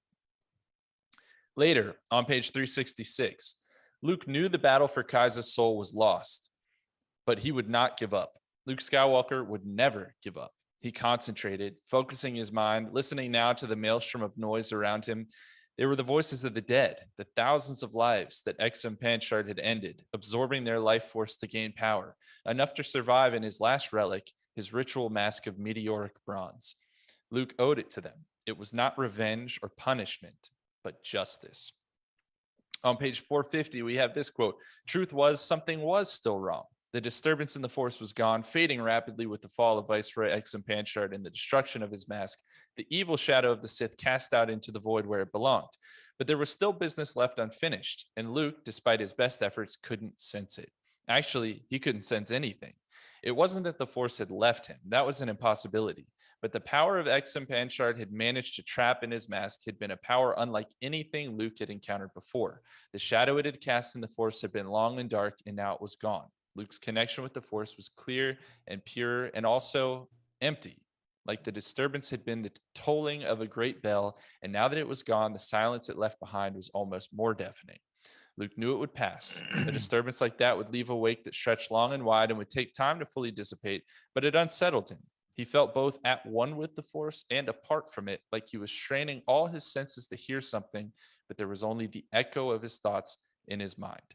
Later, on page 366, Luke knew the battle for Kai's soul was lost, but he would not give up. Luke Skywalker would never give up. He concentrated, focusing his mind, listening now to the maelstrom of noise around him. They were the voices of the dead, the thousands of lives that Exum Panchard had ended, absorbing their life force to gain power, enough to survive in his last relic, his ritual mask of meteoric bronze. Luke owed it to them. It was not revenge or punishment, but justice. On page 450, we have this quote: "Truth was, something was still wrong. The disturbance in the Force was gone, fading rapidly with the fall of Viceroy Exum Panchard and the destruction of his mask. The evil shadow of the Sith cast out into the void where it belonged. But there was still business left unfinished, and Luke, despite his best efforts, couldn't sense it. Actually, he couldn't sense anything. It wasn't that the Force had left him. That was an impossibility. But the power of Exum Panchard had managed to trap in his mask had been a power unlike anything Luke had encountered before. The shadow it had cast in the Force had been long and dark, and now it was gone. Luke's connection with the Force was clear and pure and also empty, like the disturbance had been the tolling of a great bell, and now that it was gone, the silence it left behind was almost more deafening. Luke knew it would pass. A disturbance like that would leave a wake that stretched long and wide and would take time to fully dissipate, but it unsettled him. He felt both at one with the Force and apart from it, like he was straining all his senses to hear something, but there was only the echo of his thoughts in his mind."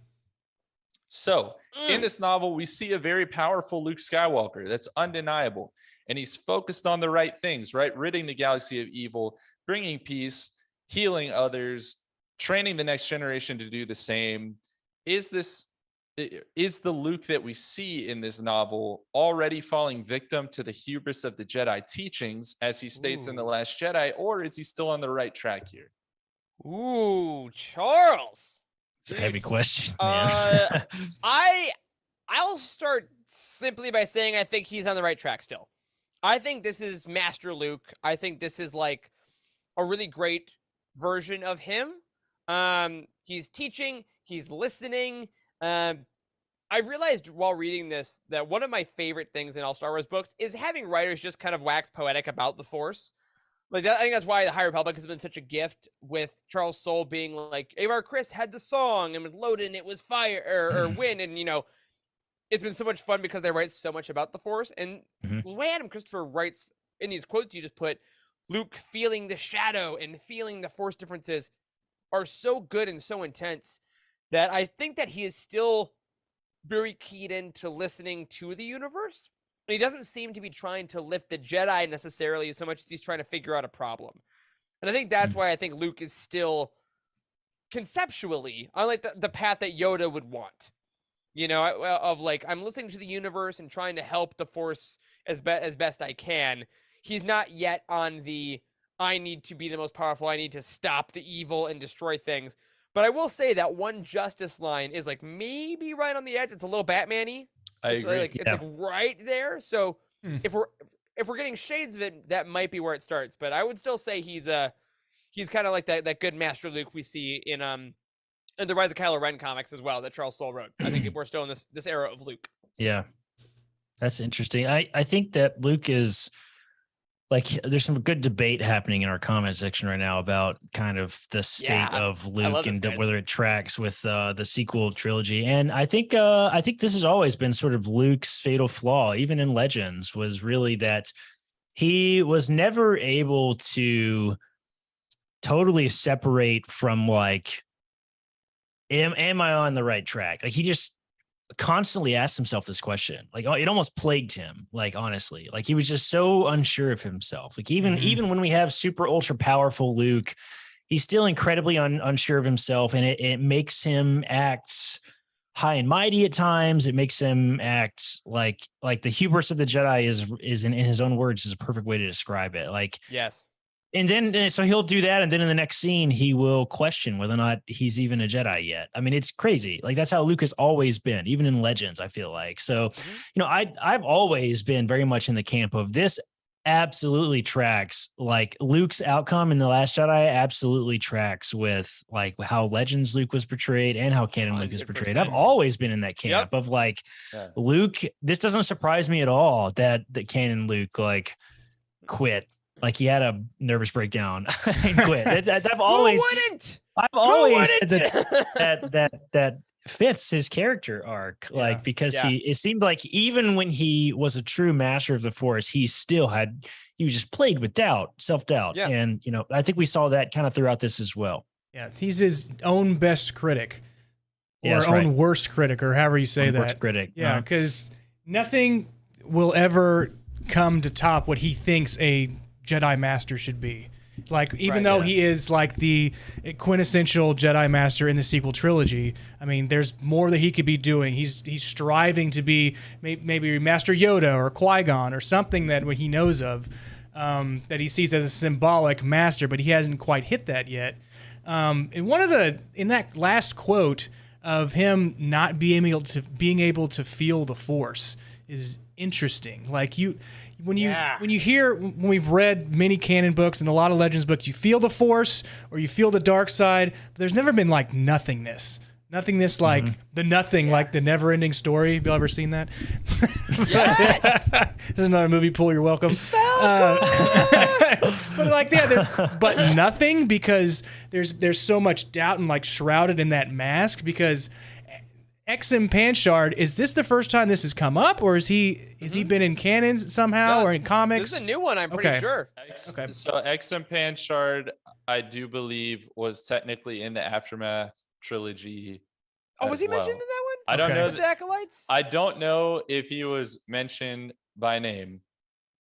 So in this novel, we see a very powerful Luke Skywalker. That's undeniable. And he's focused on the right things, right? Ridding the galaxy of evil, bringing peace, healing others, training the next generation to do the same. Is the Luke that we see in this novel already falling victim to the hubris of the Jedi teachings, as he states in The Last Jedi, or is he still on the right track here? Ooh, Charles. It's a heavy question, man. I'll start simply by saying I think he's on the right track still. I think this is Master Luke. I think this is like a really great version of him. He's teaching, he's listening. I realized while reading this that one of my favorite things in all Star Wars books is having writers just kind of wax poetic about the Force. Like that, I think that's why the High Republic has been such a gift, with Charles Soule being like, Avar Kriss had the song, and with Loden it was fire or wind, and it's been so much fun because they write so much about the Force. And the way Adam Christopher writes in these quotes you just put, Luke feeling the shadow and feeling the Force differences are so good and so intense that I think that he is still very keyed into listening to the universe. And he doesn't seem to be trying to lift the Jedi necessarily so much as he's trying to figure out a problem. And I think that's why I think Luke is still conceptually on like the path that Yoda would want. Of like, I'm listening to the universe and trying to help the Force as best I can. He's not yet on the, I need to be the most powerful, I need to stop the evil and destroy things. But I will say that one justice line is like maybe right on the edge. It's a little Batman-y. I agree. It's like right there. So if we're getting shades of it, that might be where it starts. But I would still say he's kind of like that good Master Luke we see in the Rise of Kylo Ren comics as well that Charles Soule wrote. I think we're still in this era of Luke. Yeah, that's interesting. I think that Luke is like, there's some good debate happening in our comment section right now about kind of the state of Luke and whether it tracks with the sequel trilogy. And I think this has always been sort of Luke's fatal flaw, even in Legends, was really that he was never able to totally separate from like, am I on the right track? Like he just constantly asked himself this question. Like, oh, it almost plagued him. Like, honestly, like he was just so unsure of himself. Like even when we have super ultra powerful Luke, he's still incredibly unsure of himself, and it makes him act high and mighty at times. It makes him act like the hubris of the Jedi is in his own words is a perfect way to describe it. Like, yes. And then so he'll do that, and then in the next scene he will question whether or not he's even a Jedi yet. I mean, it's crazy. Like that's how Luke has always been, even in Legends, I feel like. So, I've always been very much in the camp of this. Absolutely tracks like Luke's outcome in The Last Jedi absolutely tracks with like how Legends Luke was portrayed and how canon Luke is portrayed. I've always been in that camp of like Luke. This doesn't surprise me at all that canon Luke like quit. Like he had a nervous breakdown and quit. I've always said that fits his character arc. Like because it seemed like even when he was a true master of the Force, he was just plagued with self-doubt. Yeah. And I think we saw that kind of throughout this as well. Yeah, he's his own best critic, or own worst critic, or however you say that. Worst critic. Yeah, because nothing will ever come to top what he thinks a Jedi Master should be. Like, even though he is like the quintessential Jedi Master in the sequel trilogy, I mean, there's more that he could be doing. He's striving to be maybe Master Yoda or Qui-Gon or something that he knows of, that he sees as a symbolic master, but he hasn't quite hit that yet. And in that last quote of him not being able to feel the Force is interesting. Like when we've read many canon books and a lot of Legends books, you feel the Force or you feel the dark side, but there's never been like nothingness like the nothing, like the never-ending story. Have you ever seen that? Yes. This is another movie pool. You're welcome. But like, there's nothing, because there's so much doubt and like shrouded in that mask. Because Exum Panchard, is this the first time this has come up, or is he been in canons somehow or in comics? This is a new one, I'm pretty sure. So Exum Panchard, I do believe, was technically in the Aftermath trilogy. Oh, was he mentioned in that one? I don't know. With the Acolytes? I don't know if he was mentioned by name,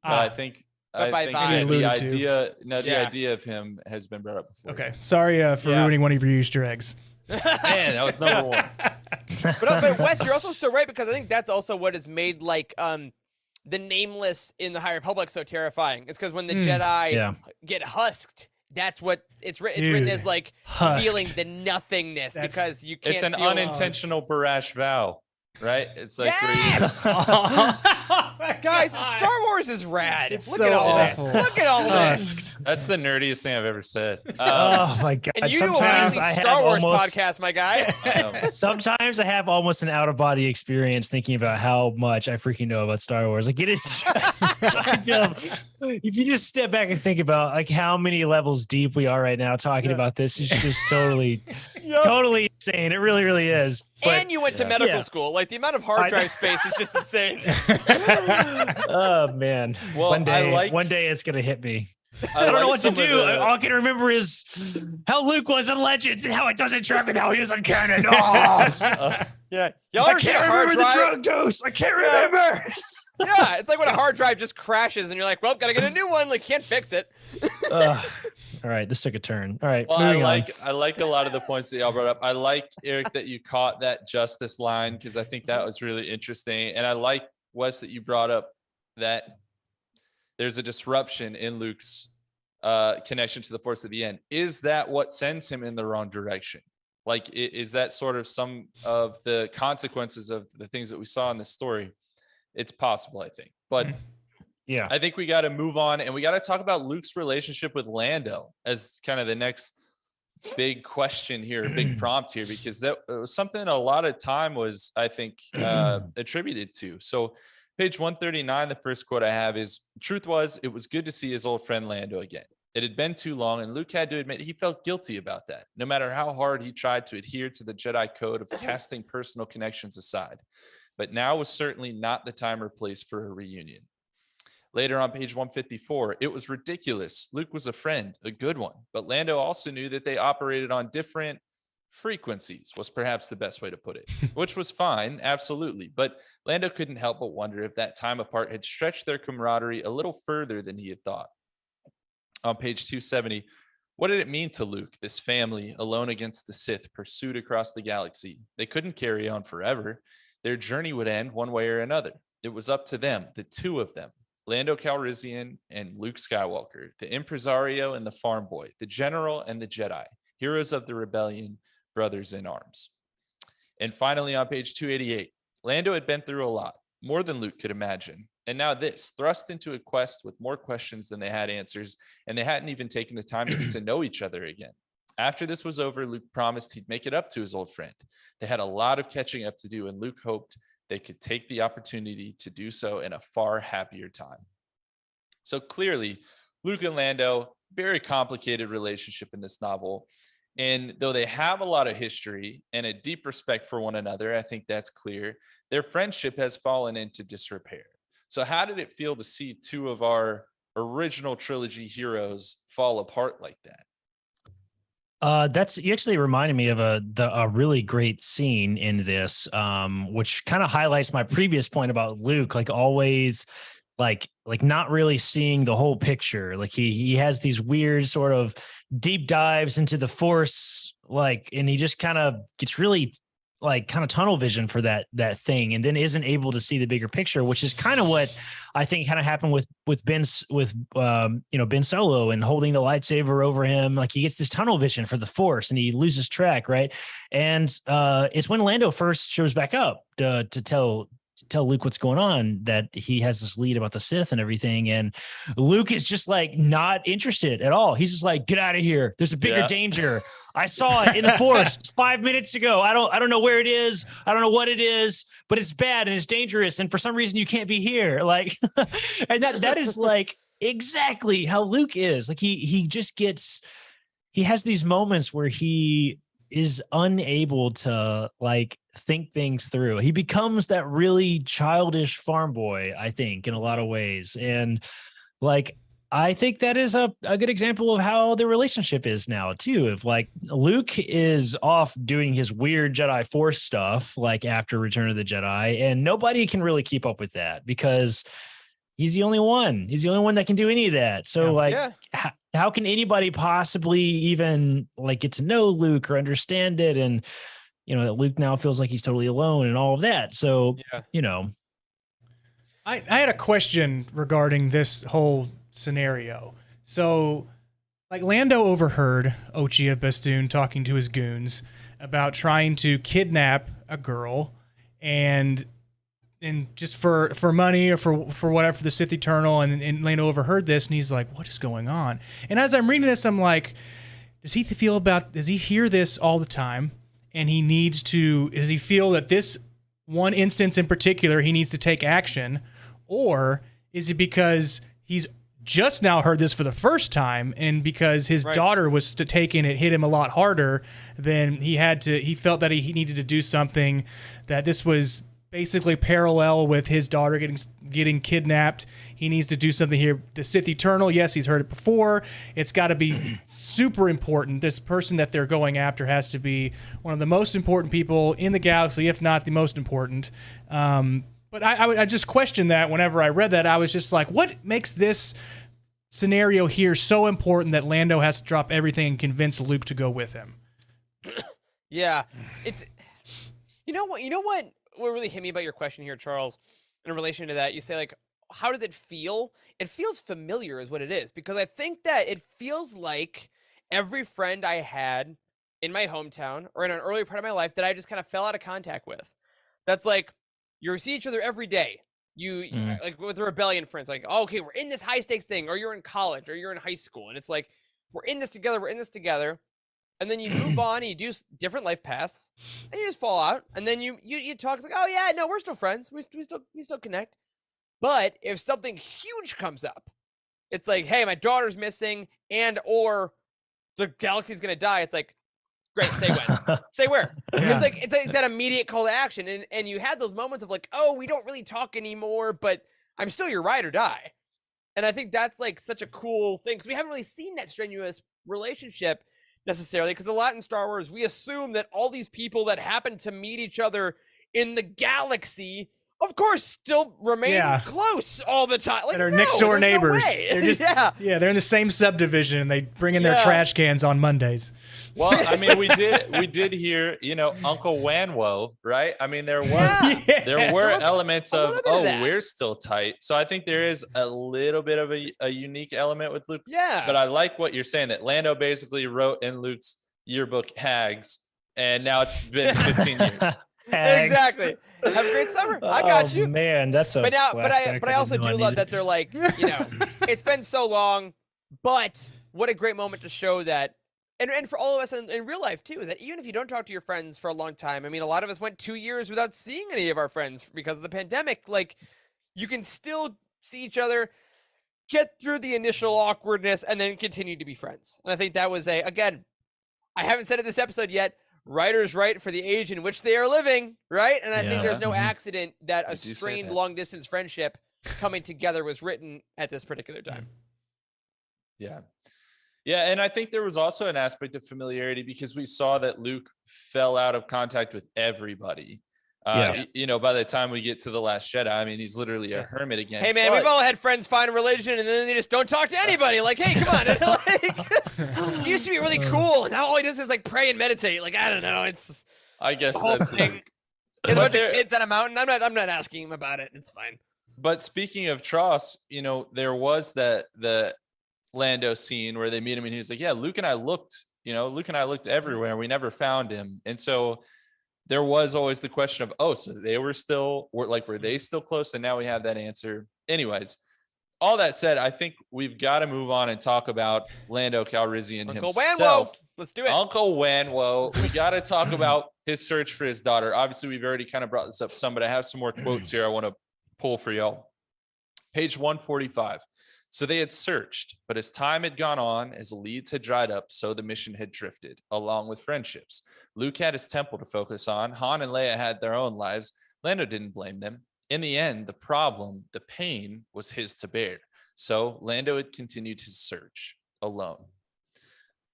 but I think by vibe. the idea of him has been brought up before. Okay, sorry for ruining one of your Easter eggs. Man, that was number one. But Wes, you're also so right, because I think that's also what has made like the Nameless in the High Republic so terrifying. It's because when the Jedi get husked, that's what it's written as, like husked. Feeling the nothingness, because you can't. It's an unintentional Barash vow, right? It's like guys, Star Wars is rad. It's Look at all awful. this. Look at all this. That's the nerdiest thing I've ever said. Oh my god! And you sometimes do a Star Wars podcast, my guy. Sometimes I have almost an out of body experience thinking about how much I freaking know about Star Wars. Like, it is just if you just step back and think about like how many levels deep we are right now talking about this, it's just totally insane. It really, really is. But, and you went to medical school. Like, the amount of hard drive space is just insane. Oh man! Well, one day it's gonna hit me. I don't know what to do. All I can remember is how Luke was in Legends and how it doesn't track with how he is in canon. Y'all I can't remember the drug dose. I can't remember. Yeah, it's like when a hard drive just crashes and you're like, well, gotta get a new one. Like, can't fix it. All right, this took a turn. All right, well, I like a lot of the points that y'all brought up. I like, Eric, that you caught that justice line, because I think that was really interesting. And I like, Wes, that you brought up that there's a disruption in Luke's connection to the Force at the end. Is that what sends him in the wrong direction? Like, is that sort of some of the consequences of the things that we saw in this story? It's possible, I think. But yeah, I think we got to move on, and we got to talk about Luke's relationship with Lando as kind of the next big question here, big prompt here, because that was something a lot of time was, I think, attributed to. So page 139, the first quote I have is, truth was, it was good to see his old friend Lando again. It had been too long, and Luke had to admit he felt guilty about that, no matter how hard he tried to adhere to the Jedi code of casting personal connections aside. But now was certainly not the time or place for a reunion. Later on page 154, it was ridiculous. Luke was a friend, a good one, but Lando also knew that they operated on different frequencies, was perhaps the best way to put it, which was fine, absolutely. But Lando couldn't help but wonder if that time apart had stretched their camaraderie a little further than he had thought. On page 270, what did it mean to Luke, this family alone against the Sith, pursued across the galaxy? They couldn't carry on forever. Their journey would end one way or another. It was up to them, the two of them, Lando Calrissian and Luke Skywalker, the impresario and the farm boy, the general and the Jedi, heroes of the rebellion, brothers in arms. And finally, on page 288, Lando had been through a lot, more than Luke could imagine. And now this, thrust into a quest with more questions than they had answers, and they hadn't even taken the time to get to know each other again. After this was over, Luke promised he'd make it up to his old friend. They had a lot of catching up to do, and Luke hoped they could take the opportunity to do so in a far happier time. So clearly, Luke and Lando, very complicated relationship in this novel. And though they have a lot of history and a deep respect for one another, I think that's clear, their friendship has fallen into disrepair. So how did it feel to see two of our original trilogy heroes fall apart like that? That's you actually reminded me of a really great scene in this, which kind of highlights my previous point about Luke, like always, like not really seeing the whole picture. Like he has these weird sort of deep dives into the Force, and he just kind of gets really kind of tunnel vision for that thing, and then isn't able to see the bigger picture, which is kind of what I think kind of happened with Ben Solo and holding the lightsaber over him. Like he gets this tunnel vision for the Force and he loses track, right? And it's when Lando first shows back up to tell Luke what's going on, that he has this lead about the Sith and everything. And Luke is just not interested at all. He's just like, get out of here. There's a bigger danger. I saw it in the Force 5 minutes ago. I don't know where it is. I don't know what it is, but it's bad and it's dangerous. And for some reason you can't be here. And that is exactly how Luke is. He has these moments where he is unable to think things through. He becomes that really childish farm boy, I think, in a lot of ways. And I think that is a good example of how the relationship is now too. If Luke is off doing his weird Jedi Force stuff, after Return of the Jedi, and nobody can really keep up with that because he's the only one. He's the only one that can do any of that. So how can anybody possibly even get to know Luke or understand it? And, that Luke now feels like he's totally alone and all of that. So, I had a question regarding this whole scenario. So Lando overheard Ochi of Bastoon talking to his goons about trying to kidnap a girl and just for money or for whatever, for the Sith Eternal, and Lando overheard this and he's like, what is going on? And as I'm reading this, I'm like, does he hear this all the time and does he feel that this one instance in particular he needs to take action, or is it because he's just now heard this for the first time, and because his daughter was taken, it hit him a lot harder than he felt that he needed to do something, that this was basically parallel with his daughter getting kidnapped. He needs to do something here. The Sith Eternal, yes, he's heard it before. It's got to be super important. This person that they're going after has to be one of the most important people in the galaxy, if not the most important. But I just questioned that whenever I read that. I was just like, what makes this scenario here so important that Lando has to drop everything and convince Luke to go with him? Yeah, it's you know what really hit me about your question here, Charles, in relation to that. You say how does it feel? It feels familiar is what it is, because I think that it feels like every friend I had in my hometown or in an earlier part of my life that I just kind of fell out of contact with. That's you see each other every day. You with the rebellion friends, okay, we're in this high stakes thing, or you're in college or you're in high school, and it's we're in this together. And then you move on and you do different life paths and you just fall out. And then you talk, it's oh yeah, no, we're still friends. We still connect. But if something huge comes up, it's hey, my daughter's missing, or the galaxy's going to die. It's great, say when, say where. Yeah. It's that immediate call to action. And you had those moments of oh, we don't really talk anymore, but I'm still your ride or die. And I think that's like such a cool thing because we haven't really seen that strenuous relationship necessarily, because a lot in Star Wars we assume that all these people that happen to meet each other in the galaxy, of course, still remain close all the time. Like, that are next door neighbors. No they're just they're in the same subdiviation and they bring in their trash cans on Mondays. Well, I mean, we did hear, Uncle Wanwo, right? I mean, there were elements of we're still tight. So I think there is a little bit of a unique element with Luke. Yeah. But I like what you're saying, that Lando basically wrote in Luke's yearbook Hags, and now it's been 15 years. Exactly. Have a great summer. I got you. Man, that's a but I also do love that they're like, it's been so long, but what a great moment to show that. And for all of us in real life too, is that even if you don't talk to your friends for a long time, I mean, a lot of us went 2 years without seeing any of our friends because of the pandemic. Like, you can still see each other, get through the initial awkwardness, and then continue to be friends. And I think that was again, I haven't said it this episode yet, writers write for the age in which they are living, right? And I think there's no accident that a strained long-distance friendship coming together was written at this particular time. Yeah. Yeah, and I think there was also an aspect of familiarity because we saw that Luke fell out of contact with everybody. By the time we get to The Last Jedi, I mean, he's literally a hermit again. Hey, man, we've all had friends find a religion, and then they just don't talk to anybody. Like, hey, come on. He used to be really cool, and now all he does is, like, pray and meditate. Like, I don't know. It's I guess whole that's thing. There's a bunch of kids on a mountain. I'm not asking him about it. It's fine. But speaking of Tross, there was the Lando scene where they meet him, and he's like, yeah, Luke and I looked everywhere, and we never found him. And so there was always the question of, so they were they still close? And now we have that answer. Anyways, all that said, I think we've got to move on and talk about Lando Calrissian Uncle himself. Wanwo. Let's do it. Uncle Wanwo. We got to talk about his search for his daughter. Obviously, we've already kind of brought this up some, but I have some more quotes here I want to pull for y'all. Page 145. So they had searched, but as time had gone on, as leads had dried up, so the mission had drifted, along with friendships. Luke had his temple to focus on. Han and Leia had their own lives. Lando didn't blame them. In the end, the problem, the pain, was his to bear. So Lando had continued his search alone.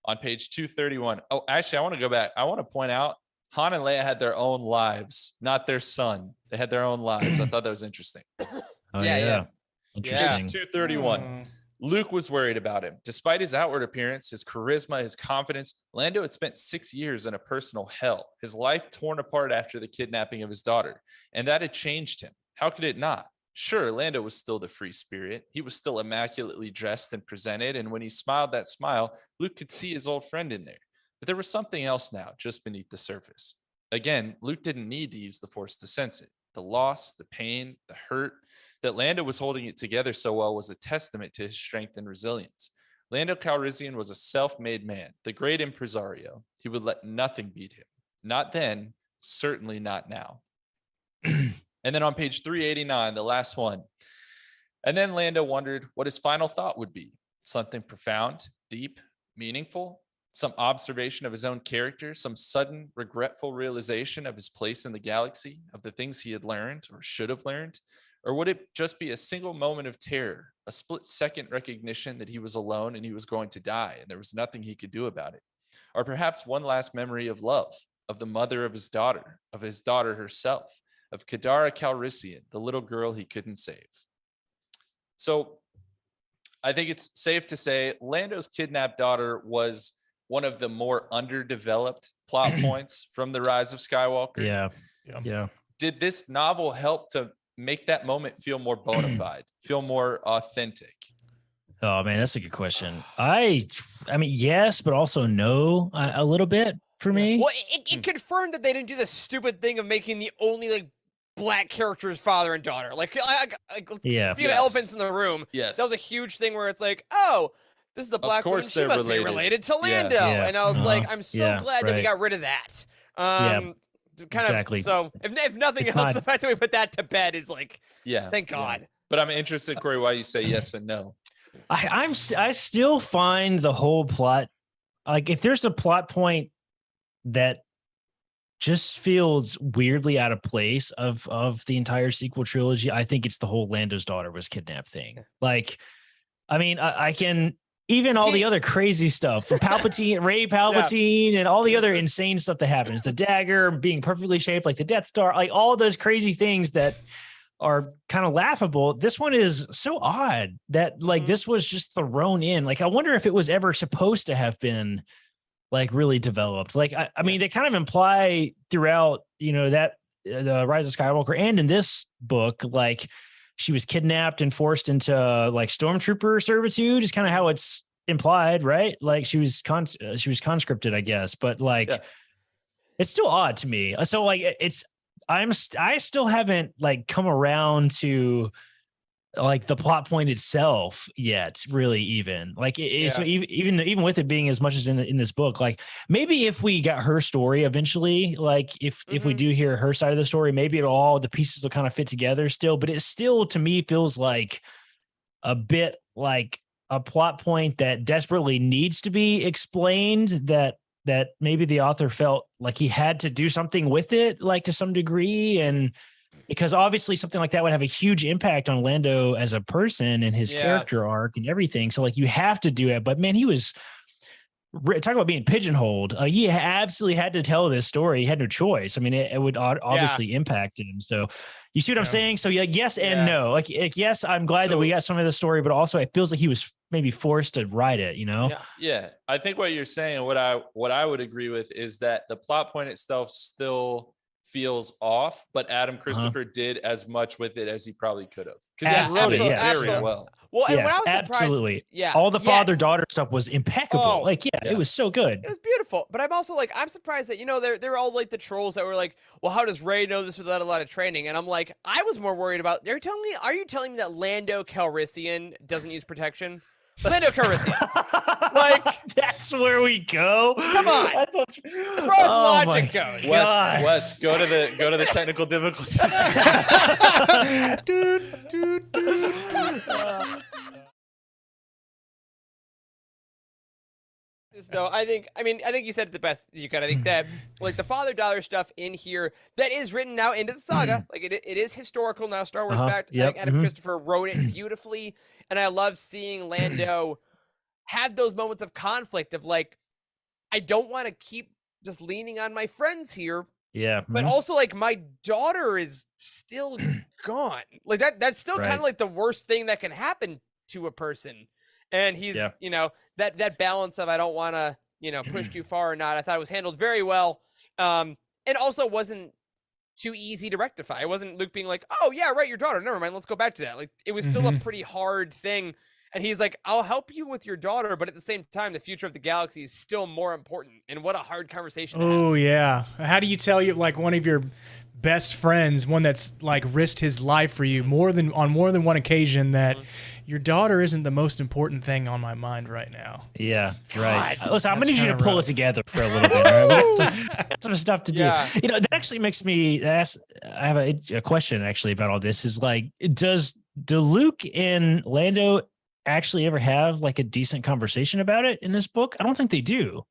On page 231. Oh, actually, I want to go back. I want to point out Han and Leia had their own lives, not their son. They had their own lives. I thought that was interesting. Oh, yeah. Interesting. Page 231. Luke was worried about him. Despite his outward appearance, his charisma, his confidence, Lando had spent 6 years in a personal hell, his life torn apart after the kidnapping of his daughter. And that had changed him. How could it not? Sure, Lando was still the free spirit. He was still immaculately dressed and presented. And when he smiled that smile, Luke could see his old friend in there. But there was something else now, just beneath the surface. Again, Luke didn't need to use the Force to sense it. The loss, the pain, the hurt. That Lando was holding it together so well was a testament to his strength and resilience. Lando Calrissian was a self-made man, the great impresario. He would let nothing beat him. Not then, certainly not now. And then on page 389, the last one. And then Lando wondered what his final thought would be. Something profound, deep, meaningful, some observation of his own character, some sudden, regretful realization of his place in the galaxy, of the things he had learned or should have learned. Or would it just be a single moment of terror, a split-second recognition that he was alone and he was going to die and there was nothing he could do about it? Or perhaps one last memory of love, of the mother of his daughter herself, of Kadara Calrissian, the little girl he couldn't save. So I think it's safe to say Lando's kidnapped daughter was one of the more underdeveloped plot points from the Rise of Skywalker. Yeah. Did this novel help to make that moment feel more bona fide, feel more authentic? Oh man, that's a good question. I mean, yes, but also no, a little bit for me. Well, it confirmed that they didn't do the stupid thing of making the only black characters father and daughter. Speaking of elephants in the room, that was a huge thing where it's like, oh, this is the black woman. She must be related to Lando. Yeah. And I was like, I'm so glad that we got rid of that. Exactly. So if nothing else, the fact that we put that to bed is thank God. But I'm interested, Corey, why you say yes and no. I still find the whole plot, if there's a plot point that just feels weirdly out of place of the entire sequel trilogy, I think it's the whole Lando's daughter was kidnapped thing. I mean, I can even all the other crazy stuff from Palpatine, Ray Palpatine, and all the other insane stuff that happens. The dagger being perfectly shaped like the Death Star, like all those crazy things that are kind of laughable. This one is so odd that like this was just thrown in. Like, I wonder if it was ever supposed to have been like really developed. Like, I mean, they kind of imply throughout, you know, that the Rise of Skywalker and in this book, like she was kidnapped and forced into like stormtrooper servitude is kind of how it's implied, right? Like she was conscripted, I guess, but like it's still odd to me. So like I still haven't like come around to like the plot point itself yet, really. Even like so even with it being as much as in this book, like maybe if we got her story eventually, like if we do hear her side of the story, maybe all the pieces will kind of fit together still. But it still to me feels like a bit like a plot point that desperately needs to be explained, that maybe the author felt like he had to do something with it, like to some degree. And because obviously something like that would have a huge impact on Lando as a person and his character arc and everything. So like you have to do it. But man, he was talk about being pigeonholed. He absolutely had to tell this story. He had no choice. I mean, it would obviously impact him. So you see what I'm saying? So yeah, yes and no. Like yes, I'm glad that we got some of the story, but also it feels like he was maybe forced to write it, you know? Yeah. I think what you're saying, what I would agree with is that the plot point itself still feels off, but Adam Christopher did as much with it as he probably could have. Because he wrote it very well. Well, and yes, when I was absolutely. Surprised, all the father-daughter stuff was impeccable. It was so good. It was beautiful. But I'm also like, I'm surprised that, you know, they're all like the trolls that were like, well, how does Rey know this without a lot of training? And I'm like, I was more worried about, are you telling me that Lando Calrissian doesn't use protection? Lando Calrissian. Like, that's where we go. Come on. That's where logic goes. Wes, go to the technical difficulties. Though I think you said it the best you could. I think that like the father-daughter stuff in here that is written now into the saga, like it is historical now, Star Wars fact. I think Adam Christopher wrote it beautifully, and I love seeing Lando have those moments of conflict of like, I don't want to keep just leaning on my friends here. Yeah. But also like my daughter is still gone. Like that's still kind of like the worst thing that can happen to a person. And he's, you know, that balance of I don't want to, you know, push too far or not. I thought it was handled very well. It also wasn't too easy to rectify. It wasn't Luke being like, oh yeah, right, your daughter. Never mind, let's go back to that. Like it was still a pretty hard thing. And he's like, I'll help you with your daughter, but at the same time, the future of the galaxy is still more important. And what a hard conversation. Oh yeah. How do you tell you like one of your best friends, one that's like risked his life for you on more than one occasion, that your daughter isn't the most important thing on my mind right now? Yeah, right. Listen, I'm gonna need you to pull it together for a little bit. All right? We got some stuff to do. You know, that actually makes me ask. I have a question actually about all this. Is like, do Luke and Lando actually ever have like a decent conversation about it in this book? I don't think they do.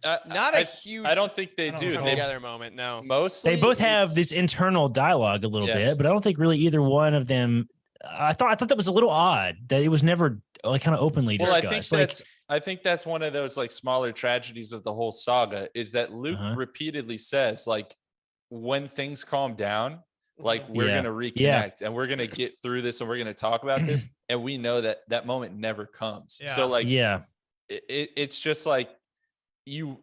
Not a huge. I don't think they do. Together moment. No. Mostly, they both have this internal dialogue a little bit, but I don't think really either one of them. I thought that was a little odd that it was never like kind of openly discussed. I think that's one of those like smaller tragedies of the whole saga is that Luke repeatedly says like, when things calm down, like we're gonna reconnect and we're gonna get through this and we're gonna talk about this, and we know that moment never comes. So like, it's just like the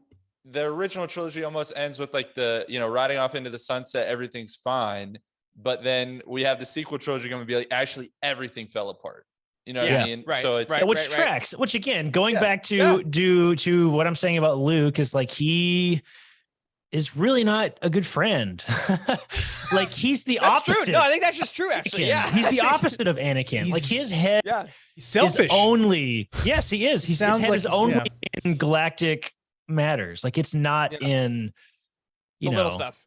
original trilogy almost ends with like the, you know, riding off into the sunset, everything's fine. But then we have the sequel trilogy going to be like, actually, everything fell apart. You know what I mean? Right, so it's which tracks. Which again, going back to what I'm saying about Luke is like he is really not a good friend. Like he's the opposite. True. No, I think that's just true. Actually, he's the opposite of Anakin. Like his head, he's selfish. Yes, he is. His head is only in galactic matters. Like it's not in the little stuff.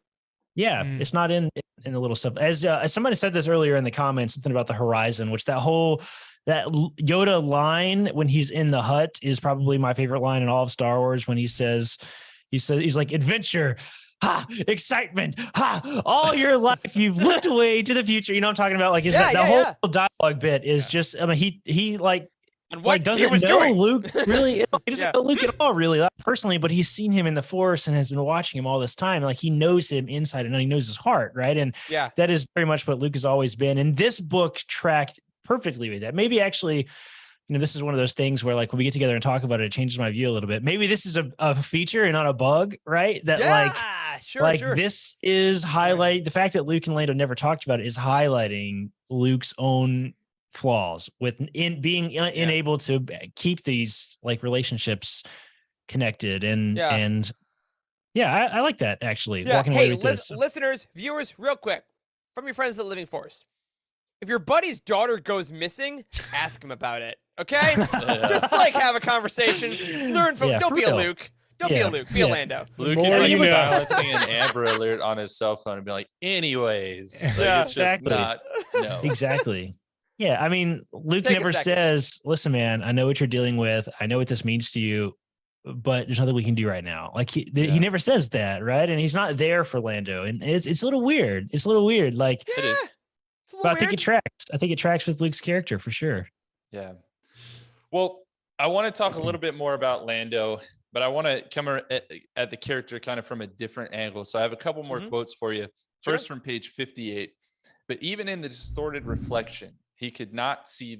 Yeah, it's not in the little stuff. As somebody said this earlier in the comments, something about the horizon, which that Yoda line when he's in the hut is probably my favorite line in all of Star Wars. When he's like, adventure, excitement, all your life you've looked away to the future. You know what I'm talking about? Like, the whole dialogue bit is just, I mean, he and what doesn't he was know doing. Luke really. He doesn't know Luke at all, really, not personally, but he's seen him in the Force and has been watching him all this time. Like, he knows him inside and out. He knows his heart, right? And that is very much what Luke has always been. And this book tracked perfectly with that. Maybe actually, this is one of those things where, like, when we get together and talk about it, it changes my view a little bit. Maybe this is a feature and not a bug, right? That sure. This is highlight the fact that Luke and Lando never talked about it is highlighting Luke's own flaws in being unable to keep these like relationships connected and I like that actually. Walking away with this. Listeners, viewers, real quick, from your friends at Living Force, if your buddy's daughter goes missing, ask him about it. Okay, just like have a conversation, learn from. Don't be a Luke. Don't be a Luke. Be a Lando. Luke is like silencing an Amber Alert on his cell phone and be like, anyways, like, it's just not. No, exactly. Yeah, I mean, Luke never says, listen, man, I know what you're dealing with. I know what this means to you, but there's nothing we can do right now. Like, he never says that, right? And he's not there for Lando. And it's a little weird. It's a little weird. Like, it is. But I think it tracks. I think it tracks with Luke's character for sure. Yeah. Well, I want to talk a little bit more about Lando, but I want to come at the character kind of from a different angle. So I have a couple more quotes for you. First, from page 58. But even in the distorted reflection, he could see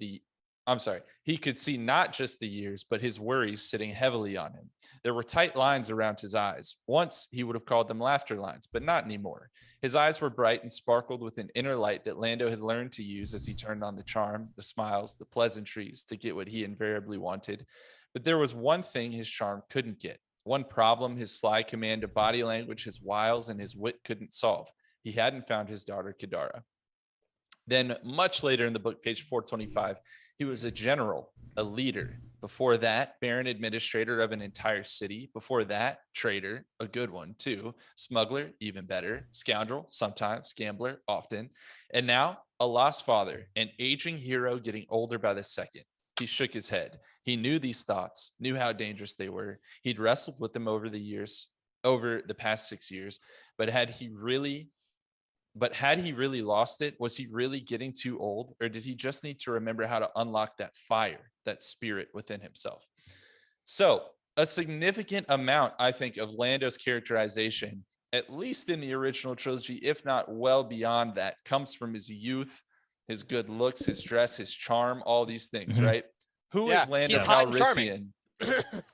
not just the years, but his worries sitting heavily on him. There were tight lines around his eyes. Once he would have called them laughter lines, but not anymore. His eyes were bright and sparkled with an inner light that Lando had learned to use as he turned on the charm, the smiles, the pleasantries to get what he invariably wanted. But there was one thing his charm couldn't get. One problem his sly command of body language, his wiles, and his wit couldn't solve. He hadn't found his daughter, Kadara. Then much later in the book, page 425, he was a general, a leader. Before that, Baron administrator of an entire city. Before that, traitor, a good one too. Smuggler, even better. Scoundrel, sometimes. Gambler, often. And now, a lost father, an aging hero getting older by the second. He shook his head. He knew these thoughts, knew how dangerous they were. He'd wrestled with them over the past 6 years. But had he really lost it? Was he really getting too old? Or did he just need to remember how to unlock that fire, that spirit within himself? So a significant amount, I think, of Lando's characterization, at least in the original trilogy, if not well beyond that, comes from his youth, his good looks, his dress, his charm, all these things, right? Who is Lando Calrissian?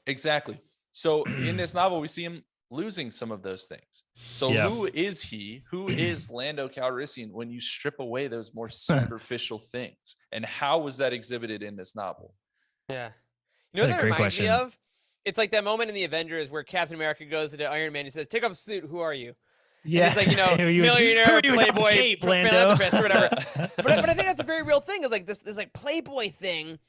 Exactly. So in this novel, we see him losing some of those things. So who is he? Who is Lando Calrissian when you strip away those more superficial things? And how was that exhibited in this novel? Yeah. You know what that reminds me of? It's like that moment in the Avengers where Captain America goes into Iron Man and says, take off the suit, who are you? Yeah. And he's like, millionaire, playboy, philanthropist, or whatever. but I think that's a very real thing. Is like this like playboy thing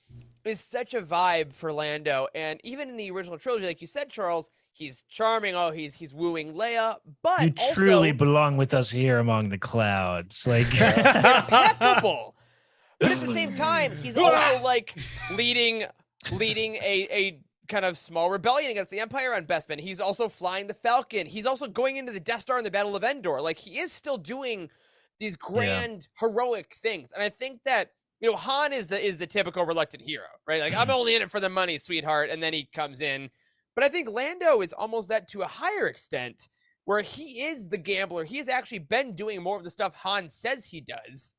is such a vibe for Lando. And even in the original trilogy, like you said, Charles, he's charming. Oh, he's wooing Leia, but you also truly belong with us here among the clouds. Like impeccable. But at the same time, he's also like leading a kind of small rebellion against the Empire on Bespin. He's also flying the Falcon. He's also going into the Death Star in the Battle of Endor. Like, he is still doing these grand heroic things. And I think that, Han is the typical reluctant hero, right? Like, I'm only in it for the money, sweetheart. And then he comes in. But I think Lando is almost that to a higher extent, where he is the gambler. He has actually been doing more of the stuff Han says he does.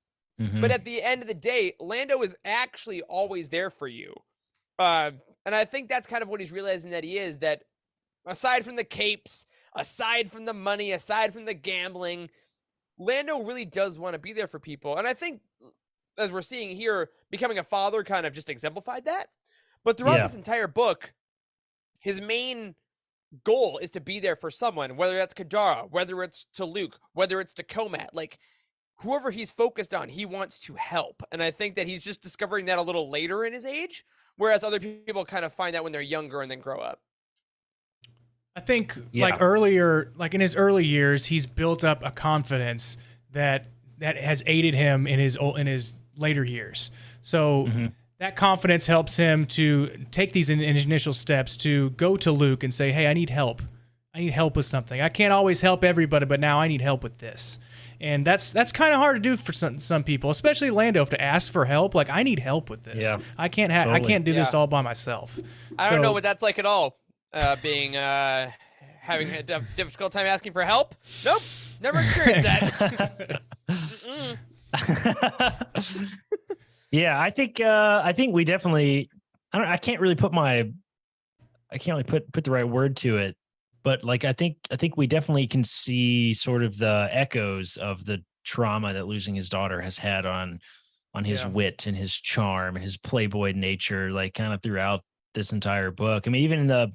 But at the end of the day, Lando is actually always there for you. And I think that's kind of what he's realizing that he is, that aside from the capes, aside from the money, aside from the gambling, Lando really does want to be there for people. And I think, as we're seeing here, becoming a father kind of just exemplified that. But throughout this entire book, his main goal is to be there for someone, whether that's Kadara, whether it's to Luke, whether it's to Comat. Like, whoever he's focused on, he wants to help. And I think that he's just discovering that a little later in his age, whereas other people kind of find that when they're younger and then grow up. I think like earlier, like in his early years, he's built up a confidence that has aided him in his later years. So that confidence helps him to take these initial steps to go to Luke and say, hey, I need help. help with something. I can't always help everybody, but now I need help with this. And that's kind of hard to do for some people, especially Lando, to ask for help. Like, I need help with this. Yeah, I can't do this all by myself. I don't know what that's like at all. Being having a difficult time asking for help. Nope, never experienced that. Yeah, I think we definitely. I can't really put the right word to it, but like I think we definitely can see sort of the echoes of the trauma that losing his daughter has had on his wit and his charm and his playboy nature, like kind of throughout this entire book. I mean, even in the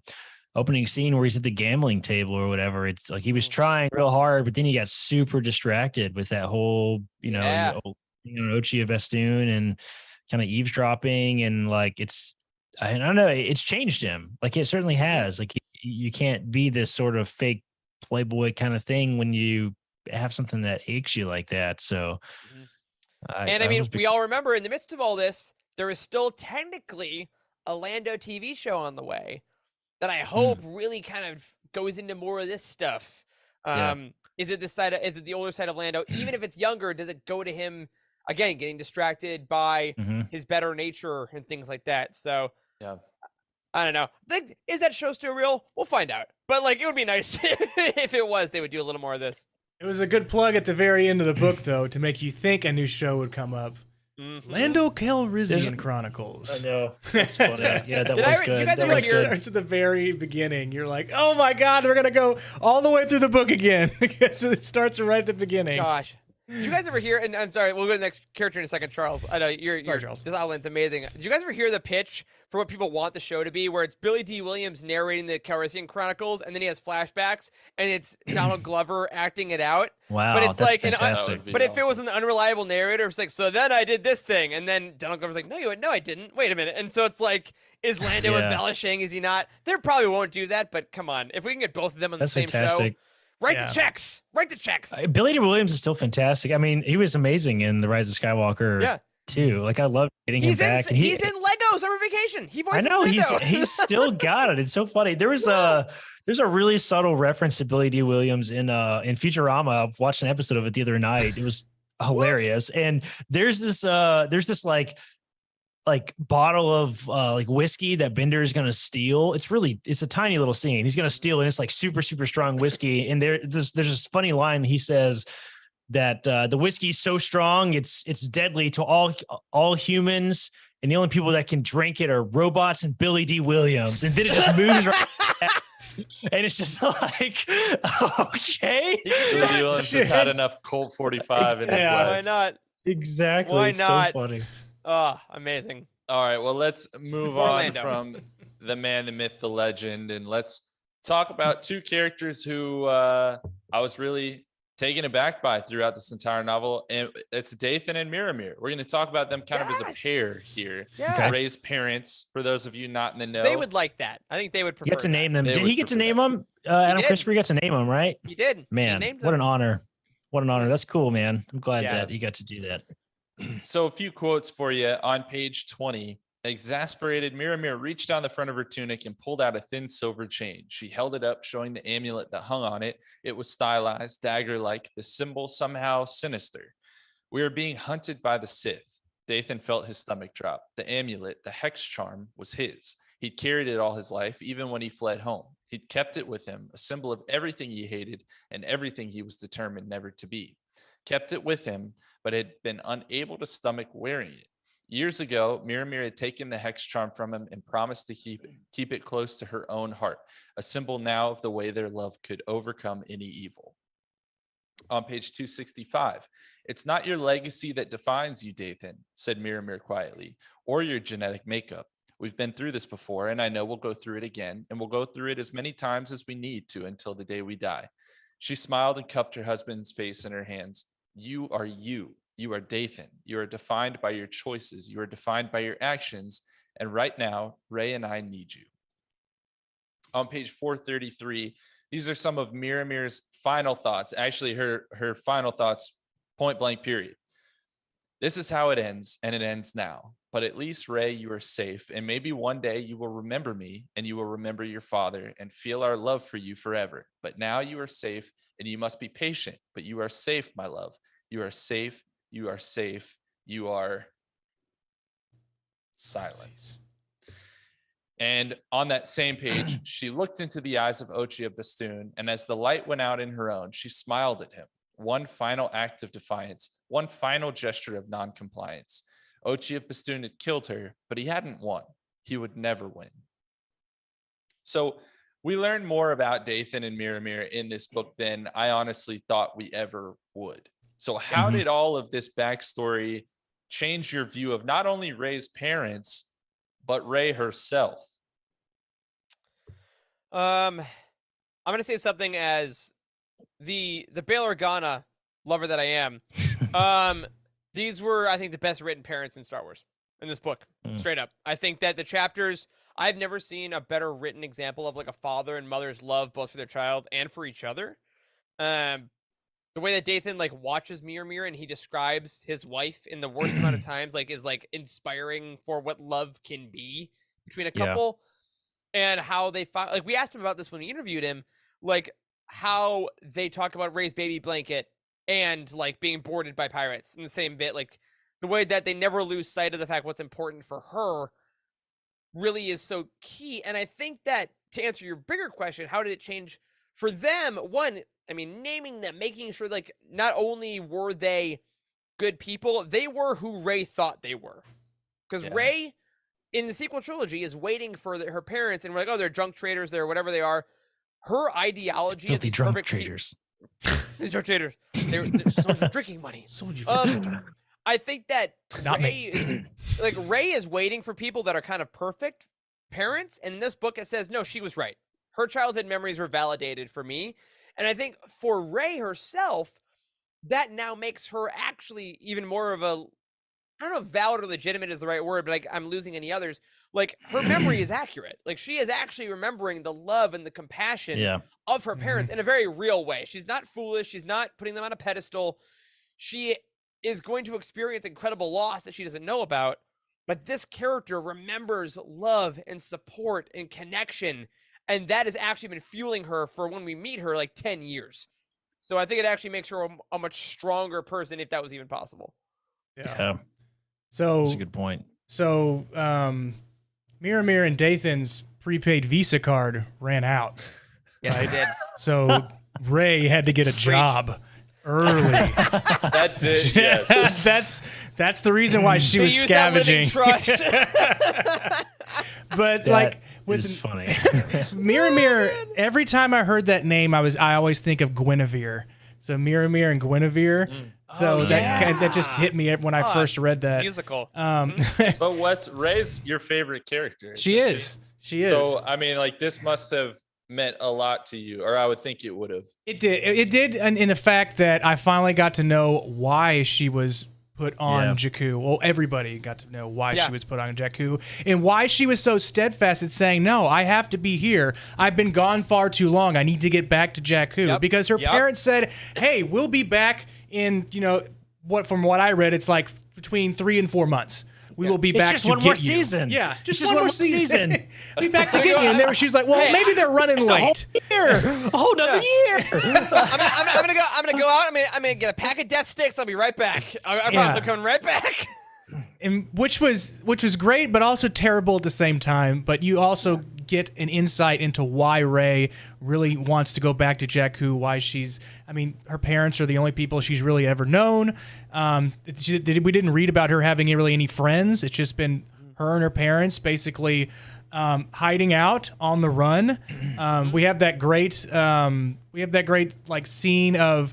opening scene where he's at the gambling table or whatever, it's like he was trying real hard, but then he got super distracted with that whole, Ochi of Estoon and kind of eavesdropping, and like I don't know, it's changed him. Like it certainly has. Like you can't be this sort of fake playboy kind of thing when you have something that aches you like that. So, we all remember in the midst of all this, there is still technically a Lando TV show on the way that I hope really kind of goes into more of this stuff. Is it the older side of Lando? Even if it's younger, does it go to him again, getting distracted by his better nature and things like that? So yeah, I don't know. Is that show still real? We'll find out. But like, it would be nice if it was. They would do a little more of this. It was a good plug at the very end of the book, though, to make you think a new show would come up. Lando Calrissian Chronicles. I know. That's funny. Yeah, that was good. You guys ever hear starts at the very beginning. You're like, oh my God, we're going to go all the way through the book again. Because it starts right at the beginning. Gosh. Did you guys ever hear, and I'm sorry, we'll go to the next character in a second, Charles. I know you're Charles. This outline's amazing. Did you guys ever hear the pitch for what people want the show to be, where it's Billy D. Williams narrating the Calrissian Chronicles, and then he has flashbacks, and it's Donald Glover acting it out? Wow, but it's that's like fantastic. But if it was an unreliable narrator, it's like, so then I did this thing, and then Donald Glover's like, no, I didn't. Wait a minute. And so it's like, is Lando embellishing? Is he not? They probably won't do that, but come on, if we can get both of them on the same show. Write the checks. Billy D. Williams is still fantastic. I mean, he was amazing in The Rise of Skywalker too. Like I love getting him back. He's in Lego Summer Vacation. He voices Lando. He's still got it. It's so funny. There's a really subtle reference to Billy D. Williams in Futurama. I watched an episode of it the other night. It was hilarious. And there's this bottle of like whiskey that Bender is going to steal. It's a tiny little scene. He's going to steal, and it's like super, super strong whiskey. And there's this funny line. He says that the whiskey's so strong, it's deadly to all humans. And the only people that can drink it are robots and Billy D. Williams. And then it just moves right back. And it's just like, okay. Billy D. Williams has had enough Colt 45 in his life. Why not? Exactly. Why it's not? So funny. Oh, amazing. All right, well, let's move on from the man, the myth, the legend, and let's talk about two characters who I was really taken aback by throughout this entire novel, and it's Dathan and Miramir. We're going to talk about them kind of as a pair here. Yeah. Ray's parents, for those of you not in the know. They would like that. I think they would prefer You get to name them. They Did would he get to prefer name that. them? Adam Christopher got to name them, right? He did. Man, He named what them. an honor. What an honor. That's cool, man. I'm glad Yeah. that you got to do that. So a few quotes for you on page 20. Exasperated, Miramir reached down the front of her tunic and pulled out a thin silver chain. She held it up, showing the amulet that hung on it. It was stylized, dagger-like, the symbol somehow sinister. We are being hunted by the Sith. Dathan felt his stomach drop. The amulet, the hex charm, was his. He'd carried it all his life, even when he fled home. He'd kept it with him, a symbol of everything he hated and everything he was determined never to be. Kept it with him, but had been unable to stomach wearing it. Years ago, Miramir had taken the hex charm from him and promised to keep it close to her own heart, a symbol now of the way their love could overcome any evil. On page 265, it's not your legacy that defines you, Dathan, said Miramir quietly, or your genetic makeup. We've been through this before, and I know we'll go through it again, and we'll go through it as many times as we need to until the day we die. She smiled and cupped her husband's face in her hands. You are you. You are Dathan. You are defined by your choices. You are defined by your actions. And right now, Ray and I need you. On page 433, these are some of Miramir's final thoughts. Actually, her final thoughts, point blank period. This is how it ends, and it ends now. But at least, Rey, you are safe. And maybe one day you will remember me and you will remember your father and feel our love for you forever. But now you are safe and you must be patient. But you are safe, my love. You are safe. You are safe. You are silence. And on that same page, she looked into the eyes of Ochia Bastoon. And as the light went out in her own, she smiled at him. One final act of defiance, one final gesture of noncompliance. Ochia Bastoon had killed her, but he hadn't won. He would never win. So we learn more about Dathan and Miramir in this book than I honestly thought we ever would. So how did all of this backstory change your view of not only Rey's parents, but Rey herself? I'm gonna say something as the Bail Organa lover that I am. These were, I think, the best written parents in Star Wars in this book. Straight up. I think that the chapters, I've never seen a better written example of like a father and mother's love, both for their child and for each other. The way that Dathan like watches Miramir and he describes his wife in the worst amount of times, like is like inspiring for what love can be between a couple. And how they found, like we asked him about this when we interviewed him, like how they talk about Rey's baby blanket and like being boarded by pirates in the same bit, like the way that they never lose sight of the fact what's important for her really is so key. And I think that to answer your bigger question, how did it change for them? One, I mean, naming them, making sure like not only were they good people, they were who Rey thought they were. Because Rey in the sequel trilogy is waiting for her parents, and we're like, oh, they're junk traders, they're whatever they are. Her ideology Filthy of drunk traders. These drunk traders. They're source of drinking money. I think that Rey is waiting for people that are kind of perfect parents, and in this book it says no, she was right. Her childhood memories were validated for me, and I think for Rey herself, that now makes her actually even more of a, I don't know if valid or legitimate is the right word, but like I'm losing any others. Like her memory is accurate. Like she is actually remembering the love and the compassion of her parents in a very real way. She's not foolish. She's not putting them on a pedestal. She is going to experience incredible loss that she doesn't know about. But this character remembers love and support and connection. And that has actually been fueling her for when we meet her like 10 years. So I think it actually makes her a much stronger person if that was even possible. Yeah. So that's a good point. So Miramir and Dathan's prepaid Visa card ran out. Yes, I did. So Rey had to get a job early. That's it. Yes. That's the reason why she was scavenging. Trust. But that like with is funny. Miramir, every time I heard that name, I always think of Guinevere. So Miramir and Guinevere. So that just hit me when I first read that Musical. But what's Rey's your favorite character? She is. So I mean, like this must have meant a lot to you, or I would think it would have. It did. It did, in the fact that I finally got to know why she was put on Jakku. Well, everybody got to know why she was put on Jakku and why she was so steadfast at saying, no, I have to be here. I've been gone far too long. I need to get back to Jakku. Because her parents said, hey, we'll be back in, from what I read, it's like between 3 and 4 months. We will be back to get you. Just one more season. Yeah, just one more season. Be back to get you. And there, she's like, well, maybe they're running late. A whole nother year. I'm gonna go out. I'm gonna get a pack of death sticks. I'll be right back. I promise I'm coming right back. And which was great, but also terrible at the same time. But you also get an insight into why Rey really wants to go back to Jakku. Why her parents are the only people she's really ever known. We didn't read about her having really any friends. It's just been her and her parents basically hiding out on the run. We have that great scene of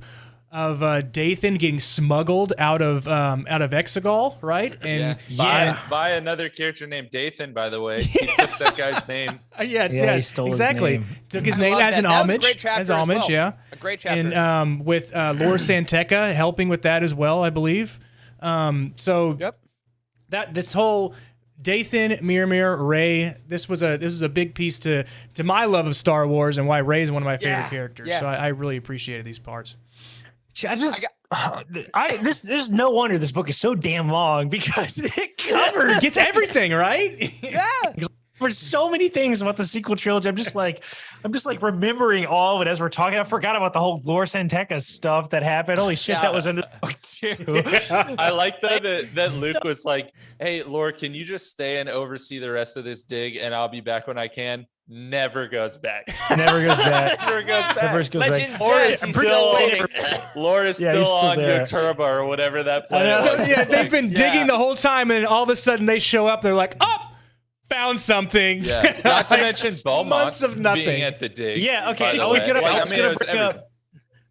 Dathan getting smuggled out of Exegol, right? And by another character named Dathan, by the way. He took that guy's name. He stole exactly. his name. Took his name as an homage. A great chapter. And with Lor Santeca helping with that as well, I believe. This whole Dathan, Miramir, Rey, this was a big piece to my love of Star Wars and why Rey is one of my favorite characters. So I really appreciated these parts. There's no wonder this book is so damn long because it covers Gets everything right. Yeah. There's so many things about the sequel trilogy. I'm just like remembering all of it as we're talking. I forgot about the whole Lore Santeca stuff that happened. Holy shit, that was in the book too. I like though that Luke was like, "Hey, Lore, can you just stay and oversee the rest of this dig, and I'll be back when I can." Never goes back. Never goes back. Never goes back. Never goes Legend back. says he's still waiting. Lore is Yeah, still he's still on there. Yoturba or whatever that planet was. Yeah, It's they've like, been digging the whole time, and all of a sudden they show up. They're like, "Oh, found something." Yeah. Not to mention Beaumont months of nothing. being at the dig. Yeah, okay. by the I was way. gonna, Like, I was mean, gonna it was bring everything. up.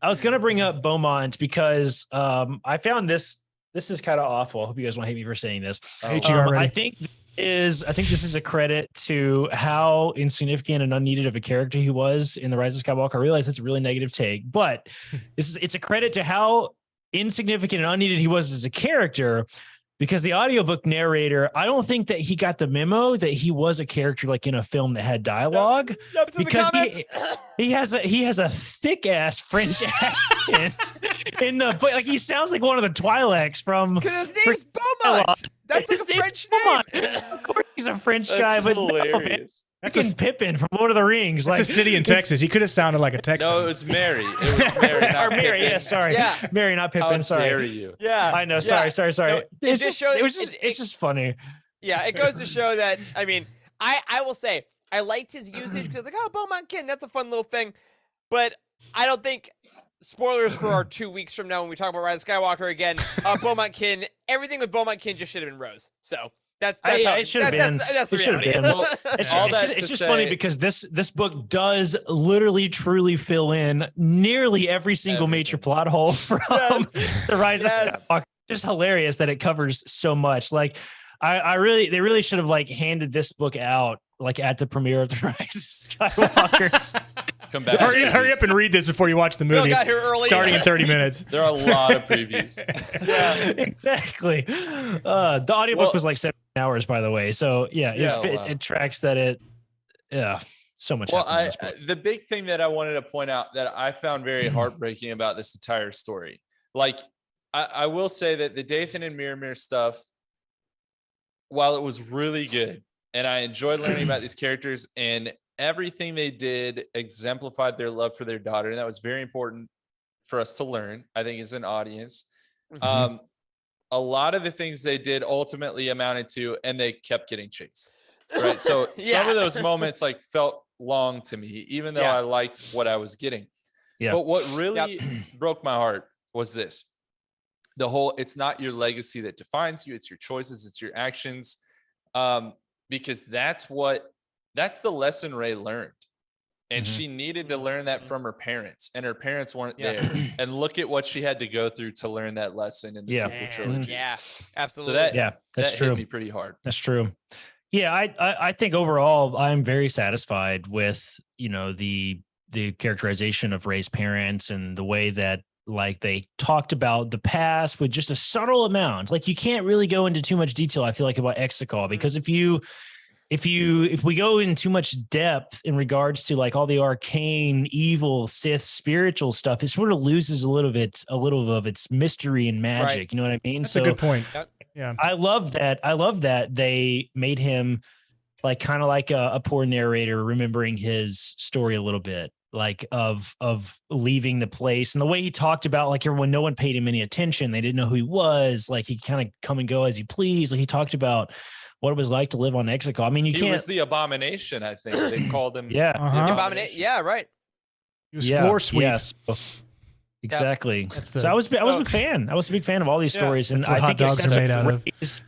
I was gonna bring up Beaumont because I found this. This is kind of awful. I hope you guys won't hate me for saying this. I hate you already. I think this is a credit to how insignificant and unneeded of a character he was in the Rise of Skywalker. I realize it's a really negative take, but it's a credit to how insignificant and unneeded he was as a character. Because the audiobook narrator, I don't think that he got the memo that he was a character like in a film that had dialogue. Yep, it's in the Because comments. he has a thick ass French accent in the but like he sounds like one of the Twi'leks from Because his name's Beaumont. That's like His a name's French Beaumont. name. Of course he's a French That's guy, but no, man. hilarious. That's Fucking Pippin from Lord of the Rings. That's Like a city in it's- Texas. He could have sounded like a Texan. No, it was Mary. It was Mary, not Or Mary, Pippin. yeah, sorry. Yeah. Mary, not Pippin. How Sorry. dare you? Yeah. I know. Yeah. Sorry. No, it it's just just, shows- it was just, it- it's just funny. Yeah, it goes to show that, I mean, I will say, I liked his usage because, like, oh, Beaumont Kin, that's a fun little thing. But I don't think, spoilers for our 2 weeks from now when we talk about Rise of Skywalker again, Beaumont Kin, everything with Beaumont Kin just should have been Rose. So that's how it should have been. That's the It should have reality. been. Well, It's, all it's that just, to it's just funny say- because this book does literally truly fill in nearly every single major Everything. plot hole from the Rise Yes. of Skywalker. Just hilarious that it covers so much. Like they really should have like handed this book out like at the premiere of the Rise of Skywalker. Come back. Hurry up and read this before you watch the We all movie. got It's here early. starting in 30 minutes. There are a lot of previews. Exactly. The audiobook Well- was like 7 hours, by the way. So yeah, Yeah, wow. it tracks that so much. Well, happens in this book. the big thing that I wanted to point out that I found very heartbreaking about this entire story, like I will say that the Dathan and Miramir stuff, while it was really good, and I enjoyed learning about these characters and everything they did exemplified their love for their daughter, and that was very important for us to learn, I think, as an audience. Mhm. A lot of the things they did ultimately amounted to, and they kept getting chased. Right. So Yeah. some of those moments like felt long to me, even though Yeah. I liked what I was getting. Yeah. But what really broke my heart was this. The whole, it's not your legacy that defines you, it's your choices, it's your actions. Because that's the lesson Rey learned. And Mhm. she needed to learn that from her parents, and her parents weren't Yeah. there. And look at what she had to go through to learn that lesson in the Yeah. sequel Man, trilogy. yeah, absolutely. that- Yeah, that's that true. hit me pretty hard. That's true. Yeah, I think overall I'm very satisfied with the characterization of Rey's parents and the way that like they talked about the past with just a subtle amount. Like you can't really go into too much detail, I feel like, about Exegol, because if we go in too much depth in regards to like all the arcane, evil, Sith, spiritual stuff, it sort of loses a little of its mystery and magic. Right. You know what I mean? That's a good point. Yep. Yeah. I love that they made him like kind of like a poor narrator remembering his story a little bit, like of leaving the place, and the way he talked about like everyone, no one paid him any attention. They didn't know who he was. Like he kind of come and go as he pleased. Like he talked about what it was like to live on Exegol. I mean, you He can't. was the abomination, I think. They called him. Yeah. the Uh-huh. abomination. Yeah, right. He was Yeah. floor sweep. Yes. Exactly. That's the- So I was a big fan. I was a big fan of all these Yeah. stories, and That's what I hot think it dogs sets are made up out of. Rey's-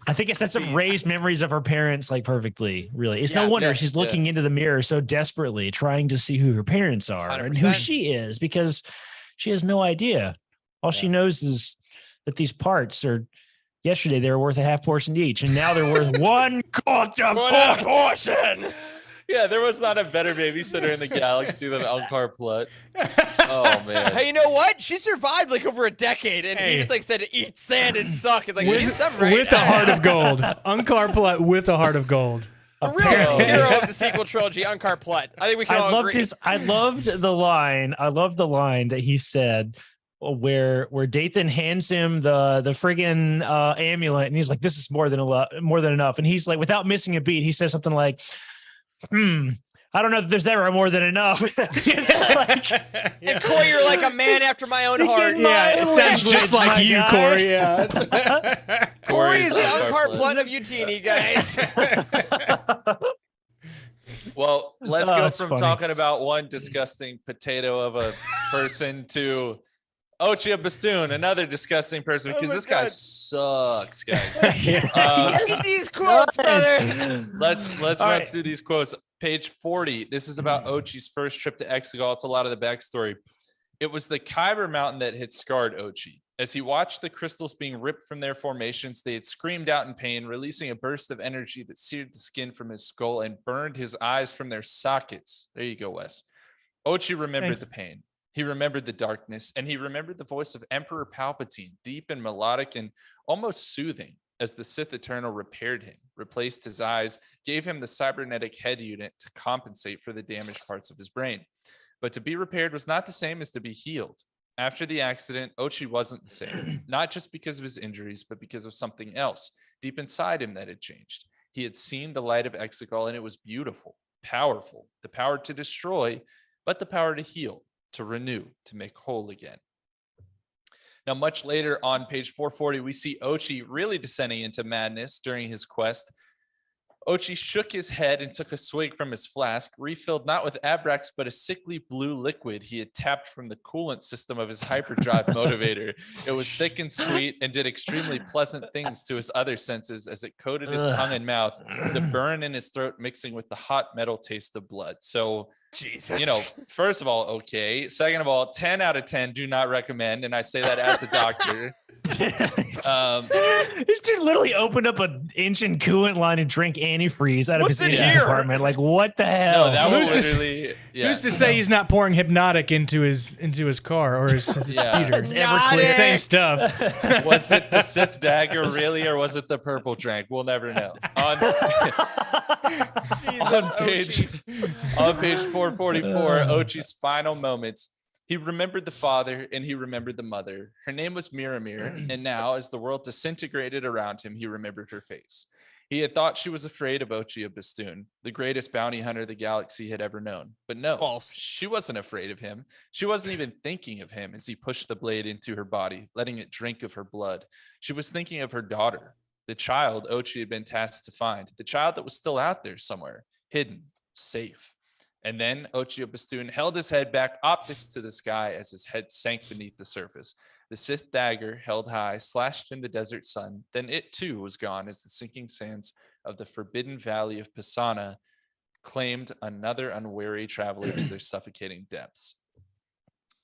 I think it sets up Rey's memories of her parents like perfectly. Really, it's Yeah, no wonder yeah, she's yeah. looking into the mirror so desperately, trying to see who her parents are and who 100%. she is, because she has no idea. All she knows is that these parts are. Yesterday they were worth a half portion each, and now they're worth one quarter portion. Yeah, there was not a better babysitter in the galaxy than Unkar Plutt. Oh man. Hey, you know what? She survived like over a decade, and he Hey. just like said, "Eat sand and suck." It's like he's something right. With a heart of gold. Unkar Plutt with a heart of gold. A real Apparently. hero of the sequel trilogy, Unkar Plutt. I think we can all agree. I loved the line that he said where Dathan hands him the friggin' amulet, and he's like, "This is more than enough." And he's like, without missing a beat, he says something like, I don't know if there's ever more than enough. And Corey, you're like a man after my own heart. Yeah, it sounds just like you, guy. Corey. Yeah. Corey is the Uncart blood of Utini, guys. Well, let's go from funny. talking about one disgusting potato of a person to Ochi of Bastoon, another disgusting person, because this guy sucks, guys. Read these quotes, brother. Let's run through these quotes. Page 40. This is about Ochi's first trip to Exegol. It's a lot of the backstory. It was the Kyber mountain that had scarred Ochi. As he watched the crystals being ripped from their formations, they had screamed out in pain, releasing a burst of energy that seared the skin from his skull and burned his eyes from their sockets. There you go, Wes. Ochi remembered the pain. He remembered the darkness, and he remembered the voice of Emperor Palpatine, deep and melodic and almost soothing, as the Sith Eternal repaired him, replaced his eyes, gave him the cybernetic head unit to compensate for the damaged parts of his brain. But to be repaired was not the same as to be healed. After the accident, Ochi wasn't the same, not just because of his injuries, but because of something else deep inside him that had changed. He had seen the light of Exegol, and it was beautiful, powerful, the power to destroy, but the power to heal, to renew, to make whole again. Now, much later on page 440, we see Ochi really descending into madness during his quest. Ochi shook his head and took a swig from his flask, refilled not with Abrax, but a sickly blue liquid he had tapped from the coolant system of his hyperdrive motivator. It was thick and sweet and did extremely pleasant things to his other senses as it coated his tongue and mouth, the burn in his throat mixing with the hot metal taste of blood. So, Jesus. you know, first of all, okay. Second of all, 10 out of 10 do not recommend. And I say that as a doctor. This dude literally opened up an ancient coolant line and drank antifreeze out of his engine compartment. Like, what the hell? No, that was literally. Who's to say he's not pouring hypnotic into his car or his speeder? It's Everclear. The same stuff. Was it the Sith dagger really, or was it the purple drink? We'll never know. On page 444, Ochi's final moments. He remembered the father and he remembered the mother. Her name was Miramir, and now, as the world disintegrated around him, he remembered her face. He had thought she was afraid of Ochi of Bastoon, the greatest bounty hunter the galaxy had ever known. But no, false. She wasn't afraid of him. She wasn't even thinking of him as he pushed the blade into her body, letting it drink of her blood. She was thinking of her daughter, the child Ochi had been tasked to find, the child that was still out there somewhere, hidden, safe. And then Ochi of Bastoon held his head back, optics to the sky, as his head sank beneath the surface. The Sith dagger, held high, slashed in the desert sun. Then it too was gone as the sinking sands of the forbidden valley of Pisana claimed another unwary traveler to their suffocating depths.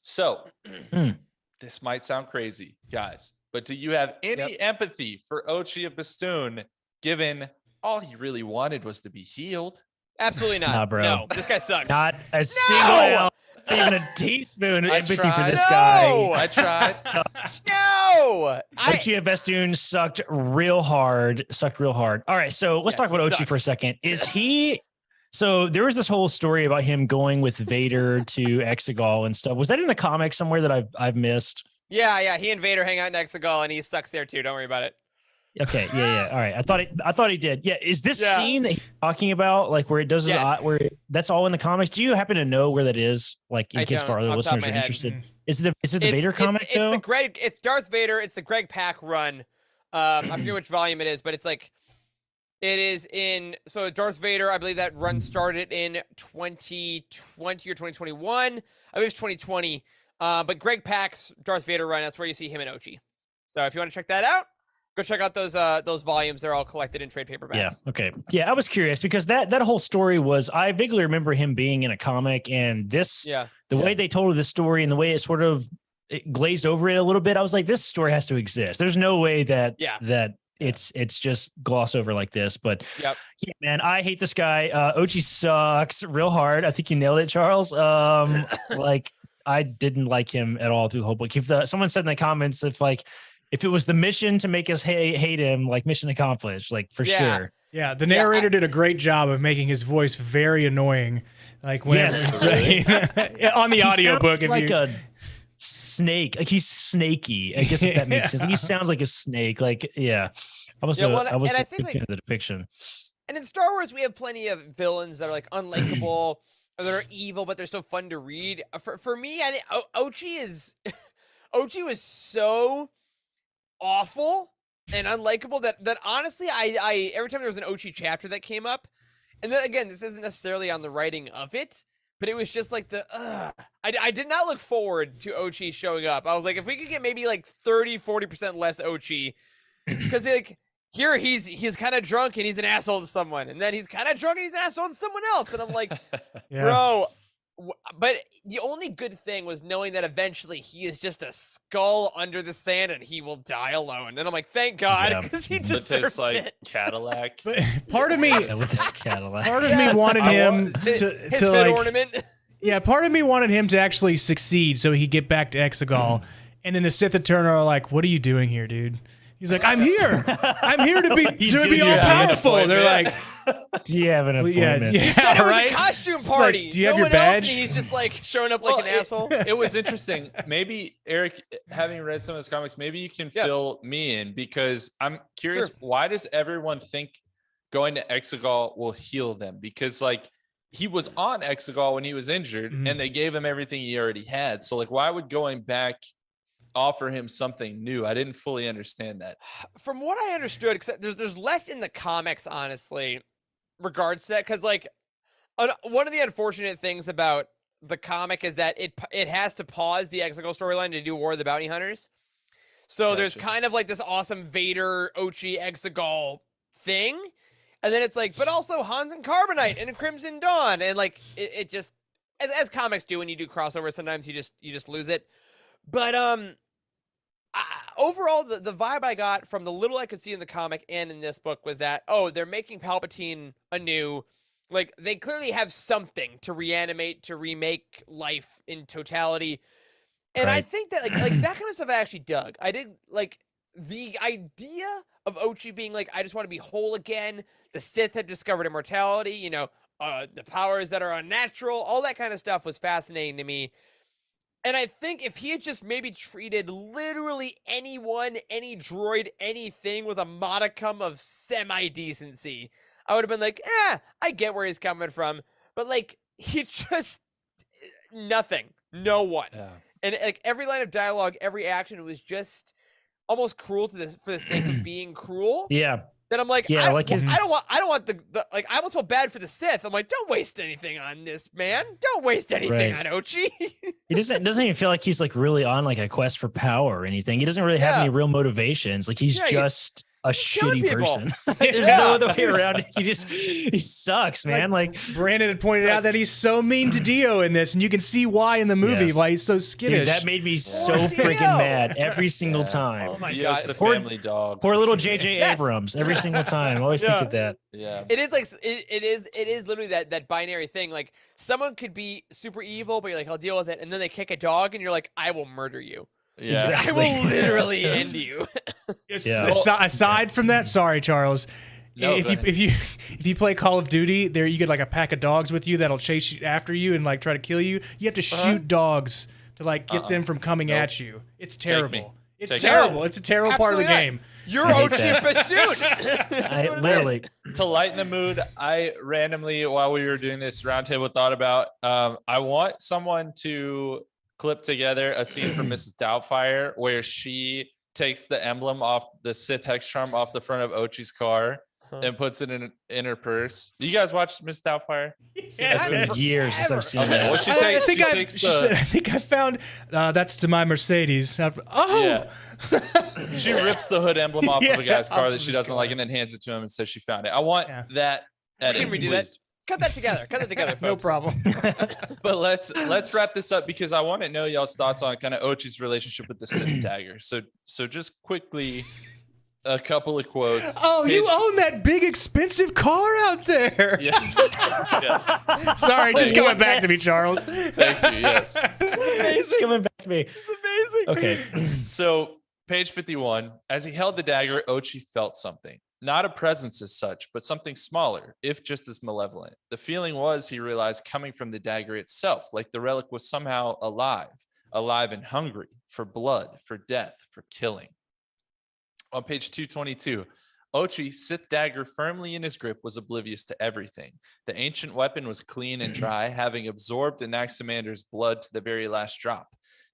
So, this might sound crazy, guys, but do you have any empathy for Ochi of Bastoon, given all he really wanted was to be healed? Absolutely not. Nah, bro. No, this guy sucks. Not a single ounce, even a teaspoon of empathy for this No! guy. I tried. No. Ochi of Bastoon sucked real hard. All right, so let's talk about Ochi sucks. for a second. Is he? So there was this whole story about him going with Vader to Exegol and stuff. Was that in the comics somewhere that I've missed? Yeah. He and Vader hang out in Exegol, and he sucks there too. Don't worry about it. Okay, yeah. All right, I thought he did. Yeah, is this scene that he's talking about, like where it does where that's all in the comics? Do you happen to know where that is? Like in case for other listeners are interested. Is it the Vader comic? It's Darth Vader. It's the Greg Pak run. I forget which volume it is, but it's like it is in. So Darth Vader, I believe that run started in 2020 or 2021. I believe it's 2020. But Greg Pak's Darth Vader run, that's where you see him and Ochi. So if you want to check that out, go check out those volumes. They're all collected in trade paperbacks. Yeah. Okay. Yeah, I was curious because that whole story was, I vaguely remember him being in a comic, and the way they told the story and the way it glazed over it a little bit, I was like, this story has to exist. There's no way that it's just glossed over like this. But yeah, man, I hate this guy. Ochi sucks real hard. I think you nailed it, Charles. Like I didn't like him at all through the whole book. Someone said in the comments if it was the mission to make us hate him, like mission accomplished, like for sure. Yeah, the narrator did a great job of making his voice very annoying. Like whenever on the audiobook. snake. Like he's snaky. I guess if that makes sense. Like he sounds like a snake. Like I was Yeah, I was and I a think, big fan of the depiction. And in Star Wars, we have plenty of villains that are like unlikable or that are evil, but they're still fun to read. For me, I think Ochi was so awful and unlikable that honestly, I every time there was an Ochi chapter that came up, and then again, this isn't necessarily on the writing of it, but it was just like I did not look forward to Ochi showing up. I was like, if we could get maybe like 30-40% less Ochi, because like here he's kind of drunk and he's an asshole to someone, and then he's kind of drunk and he's an asshole to someone else, and I'm like, bro. But the only good thing was knowing that eventually he is just a skull under the sand and he will die alone. And I'm like, thank God, because he deserves it. Cadillac. But part of me, with this Cadillac. part of me wanted him his to hood like, ornament. yeah, part of me wanted him to actually succeed so he get back to Exegol. And then the Sith Eternal are like, what are you doing here, dude? He's like, I'm here. I'm here to be all powerful. They're like, do you have an appointment? He said it was right? a costume It's party. like, do you have no your one else, badge? and he's just like showing up like an asshole. It was interesting. Maybe Eric, having read some of his comics, maybe you can fill me in, because I'm curious. Why does everyone think going to Exegol will heal them? Because like he was on Exegol when he was injured, and they gave him everything he already had. So like, why would going back offer him something new? I didn't fully understand that. From what I understood, because there's less in the comics, honestly, regards to that, because like one of the unfortunate things about the comic is that it has to pause the Exegol storyline to do War of the Bounty Hunters. So there's kind of like this awesome Vader, Ochi, Exegol thing, and then it's like, but also Hans and Carbonite and Crimson Dawn, and like it just as comics do when you do crossover, sometimes you just lose it. But overall, the vibe I got from the little I could see in the comic and in this book was that, they're making Palpatine anew. Like, they clearly have something to reanimate, to remake life in totality. And I think that, like that kind of stuff I actually dug. I did, like, the idea of Ochi being like, I just want to be whole again. The Sith have discovered immortality, the powers that are unnatural, all that kind of stuff was fascinating to me. And I think if he had just maybe treated literally anyone, any droid, anything with a modicum of semi-decency, I would have been like, I get where he's coming from. But, like, he just, nothing, no one. Yeah. And, like, every line of dialogue, every action was just almost cruel for the sake of being cruel. Yeah. Then I'm like, I don't want the like, I almost feel bad for the Sith. I'm like, don't waste anything on this man. Don't waste anything on Ochi. He doesn't even feel like he's like really on like a quest for power or anything. He doesn't really have any real motivations. Like he's just a shitty person. There's no other way around it. He sucks, man. Like Brandon had pointed out that he's so mean to Dio in this, and you can see why in the movie, why he's so skittish. Dude, that made me so freaking mad every single time. Oh my God. The family dog. Poor little JJ Abrams every single time. I always think of that. Yeah. It is like it is literally that binary thing. Like someone could be super evil, but you're like, I'll deal with it, and then they kick a dog, and you're like, I will murder you. Yeah, exactly. I will literally end you. Aside from that, sorry, Charles. No, if you play Call of Duty, there you get like a pack of dogs with you that'll chase you after you and like try to kill you. You have to shoot dogs to like get them from coming at you. It's terrible. It's terrible. It's a terrible part of the game. You're Ochi and Festoon. Literally. To lighten the mood, I randomly, while we were doing this roundtable, thought about I want someone to clip together a scene from Mrs. Doubtfire where she takes the emblem off the Sith hex charm off the front of Ochi's car and puts it in her purse. Do you guys watch Mrs. Doubtfire? Yeah, it's been years since I've seen that. Well, I think I found that's to my Mercedes. She rips the hood emblem off of a guy's car that she doesn't like and then hands it to him and says she found it. I want that edit. You can redo that. Cut that together. Folks. No problem. But let's wrap this up because I want to know y'all's thoughts on kind of Ochi's relationship with the Sith dagger. So just quickly, a couple of quotes. Oh, you own that big expensive car out there. Yes. Sorry, just coming back to me, Charles. Thank you. Yes. It's coming back to me. It's amazing. Okay. So page 51, as he held the dagger, Ochi felt something. Not a presence as such, but something smaller, if just as malevolent. The feeling was, he realized, coming from the dagger itself, like the relic was somehow alive. alive and hungry for blood, for death, for killing. On page 222, Ochi, Sith dagger firmly in his grip, was oblivious to everything. The ancient weapon was clean and dry, having absorbed Anaximander's blood to the very last drop.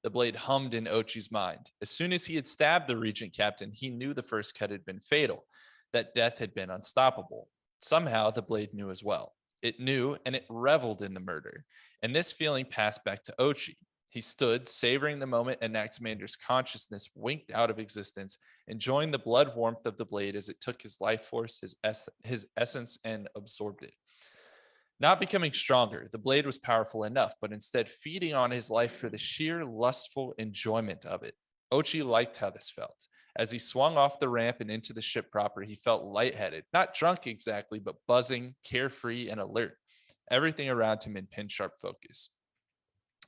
The blade hummed in Ochi's mind. As soon as he had stabbed the Regent Captain, he knew the first cut had been fatal, that death had been unstoppable. Somehow, the blade knew as well. It knew, and it reveled in the murder. And this feeling passed back to Ochi. He stood, savoring the moment Anaximander's consciousness winked out of existence, enjoying the blood warmth of the blade as it took his life force, his essence, and absorbed it. Not becoming stronger, the blade was powerful enough, but instead feeding on his life for the sheer lustful enjoyment of it. Ochi liked how this felt. As he swung off the ramp and into the ship proper, he felt lightheaded, not drunk exactly, but buzzing, carefree, and alert. Everything around him in pin-sharp focus.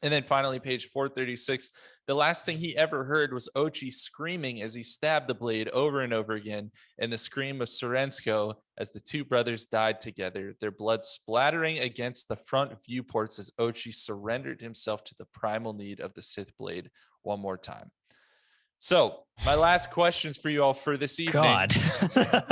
And then finally, page 436, the last thing he ever heard was Ochi screaming as he stabbed the blade over and over again, and the scream of Sorensko as the two brothers died together, their blood splattering against the front viewports as Ochi surrendered himself to the primal need of the Sith blade one more time. So, my last questions for you all for this evening. God.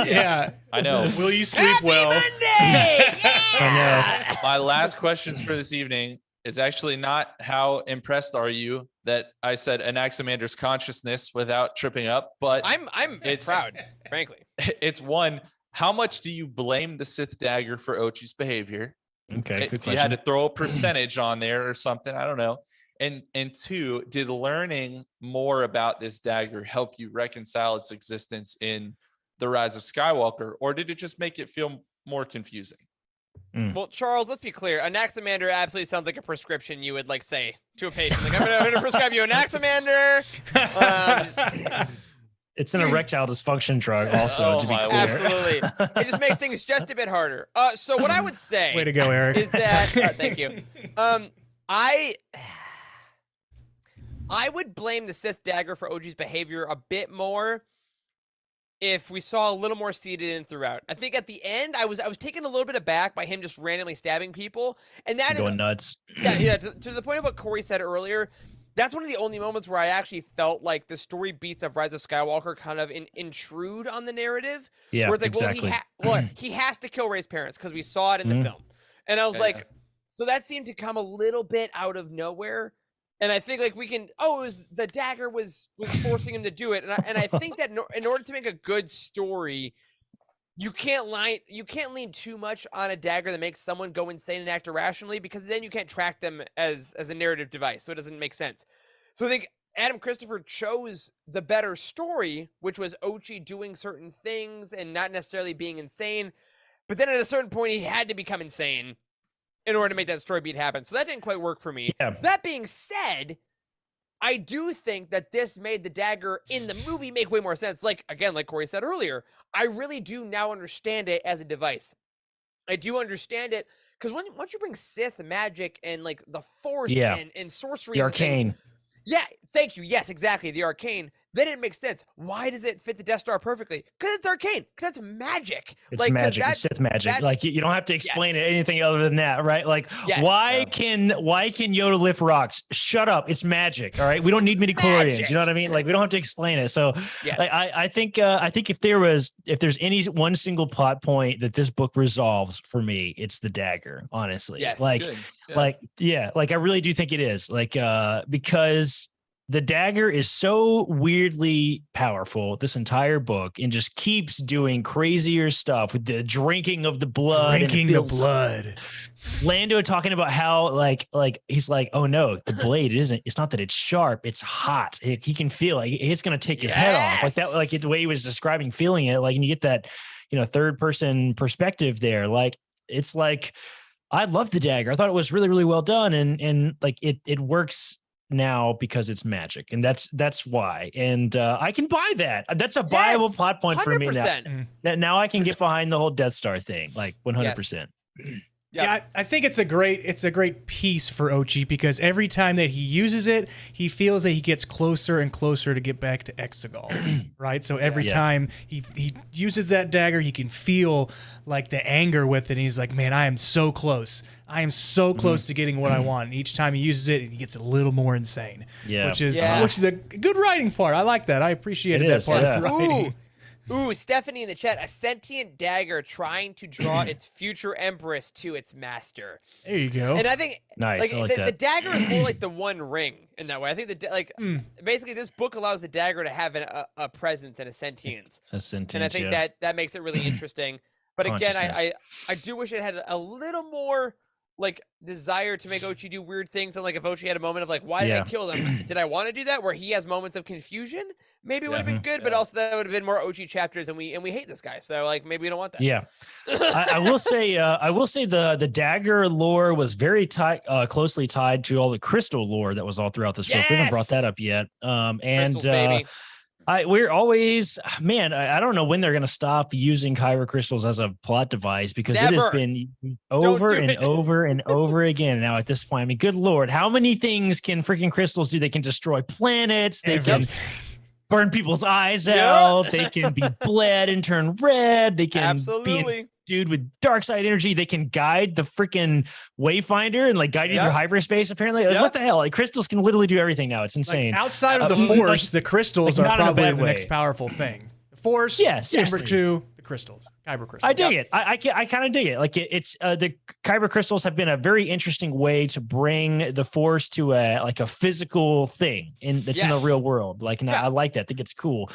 Yeah. I know. Will you sleep Happy well? Monday! Yeah! I My last questions for this evening is actually not how impressed are you that I said Anaximander's consciousness without tripping up, but I'm proud, frankly. it's one, how much do you blame the Sith dagger for Ochi's behavior? Okay, good If you question. had to throw a percentage on there or something, I don't know. And two, did learning more about this dagger help you reconcile its existence in the Rise of Skywalker, or did it just make it feel more confusing? Well, Charles, let's be clear. Anaximander absolutely sounds like a prescription you would like say to a patient. Like, I'm gonna prescribe you Anaximander. It's an erectile dysfunction drug, also, to be clear. Absolutely. It just makes things just a bit harder. So what I would say Way to go, Eric. is that thank you. I would blame the Sith dagger for Ochi's behavior a bit more if we saw a little more seeded in throughout. I think at the end, I was taken a little bit aback by him just randomly stabbing people, and that Going is nuts. yeah. To the point of what Corey said earlier, that's one of the only moments where I actually felt like the story beats of Rise of Skywalker kind of intrude on the narrative. Yeah, where it's like, exactly. well, he has to kill Rey's parents because we saw it in the film, and I was like, so that seemed to come a little bit out of nowhere. And I think like we can. Oh, it was the dagger was forcing him to do it, and I think that in order to make a good story, you can't lean too much on a dagger that makes someone go insane and act irrationally, because then you can't track them as a narrative device, so it doesn't make sense. So I think Adam Christopher chose the better story, which was Ochi doing certain things and not necessarily being insane. But then at a certain point, he had to become insane in order to make that story beat happen. So that didn't quite work for me. Yeah. That being said, I do think that this made the dagger in the movie make way more sense. Like, again, like Corey said earlier, I really do now understand it as a device. I do understand it because once you bring Sith magic and like the Force and sorcery, The and arcane. yeah, thank you. Yes, exactly. The arcane. Then it makes sense. Why does it fit the Death Star perfectly? Because it's arcane. Because that's magic. It's magic. It's Sith magic. Like you don't have to explain it anything other than that, right? Like why can Yoda lift rocks? Shut up. It's magic. All right. We don't need midichlorians. You know what I mean? Like we don't have to explain it. So like, I think if there's any one single plot point that this book resolves for me, it's the dagger. Honestly, yes. like I really do think it is because the dagger is so weirdly powerful this entire book and just keeps doing crazier stuff with the drinking of the blood. Drinking the blood. Lando talking about how like he's like, oh no, the blade it's not that it's sharp, it's hot. He can feel it. It's going to take his head off. Like that, like the way he was describing feeling it, like, and you get that, third person perspective there. Like, it's like, I love the dagger. I thought it was really, really well done. And like it works now because it's magic, and that's why. And I can buy that. That's a buyable plot point 100%. For me now. Now I can get behind the whole Death Star thing, like 100%. Yeah, I think it's a great piece for Ochi because every time that he uses it, he feels that he gets closer and closer to get back to Exegol, right? So every time he uses that dagger, he can feel like the anger with it. And he's like, man, I am so close. I am so close to getting what I want. And each time he uses it, he gets a little more insane. Yeah. Which is a good writing part. I like that. I appreciated that part of the writing. Ooh, Stephanie in the chat, a sentient dagger trying to draw its future empress to its master. There you go. And I think nice. I like the dagger is more like the One Ring in that way. I think basically this book allows the dagger to have a presence and a sentience. And I think that makes it really interesting. But again, I do wish it had a little more like desire to make Ochi do weird things, and like if Ochi had a moment of like, why did I kill them? Did I want to do that? Where he has moments of confusion, maybe it would have been good, but also that would have been more Ochi chapters, and we hate this guy, so like maybe we don't want that. Yeah, I will say the dagger lore was very closely tied to all the crystal lore that was all throughout this book. We haven't brought that up yet. Crystals, baby. We're always, man, I don't know when they're going to stop using Kyber crystals as a plot device because it has been over and over and over again. Now at this point, I mean, good Lord, how many things can freaking crystals do? They can destroy planets. They can burn people's eyes out. They can be bled and turn red. They can be dude with dark side energy. They can guide the freaking wayfinder and like guide you through hyperspace. Apparently, like, what the hell? Like crystals can literally do everything now. It's insane. Like, outside of the Force, the crystals are probably the next powerful thing. The Force, number 2, the crystals. Kyber crystals. I dig it. I kind of dig it. Like it's the Kyber crystals have been a very interesting way to bring the Force to a physical thing that's in the real world. Like, and I like that. I think it's cool.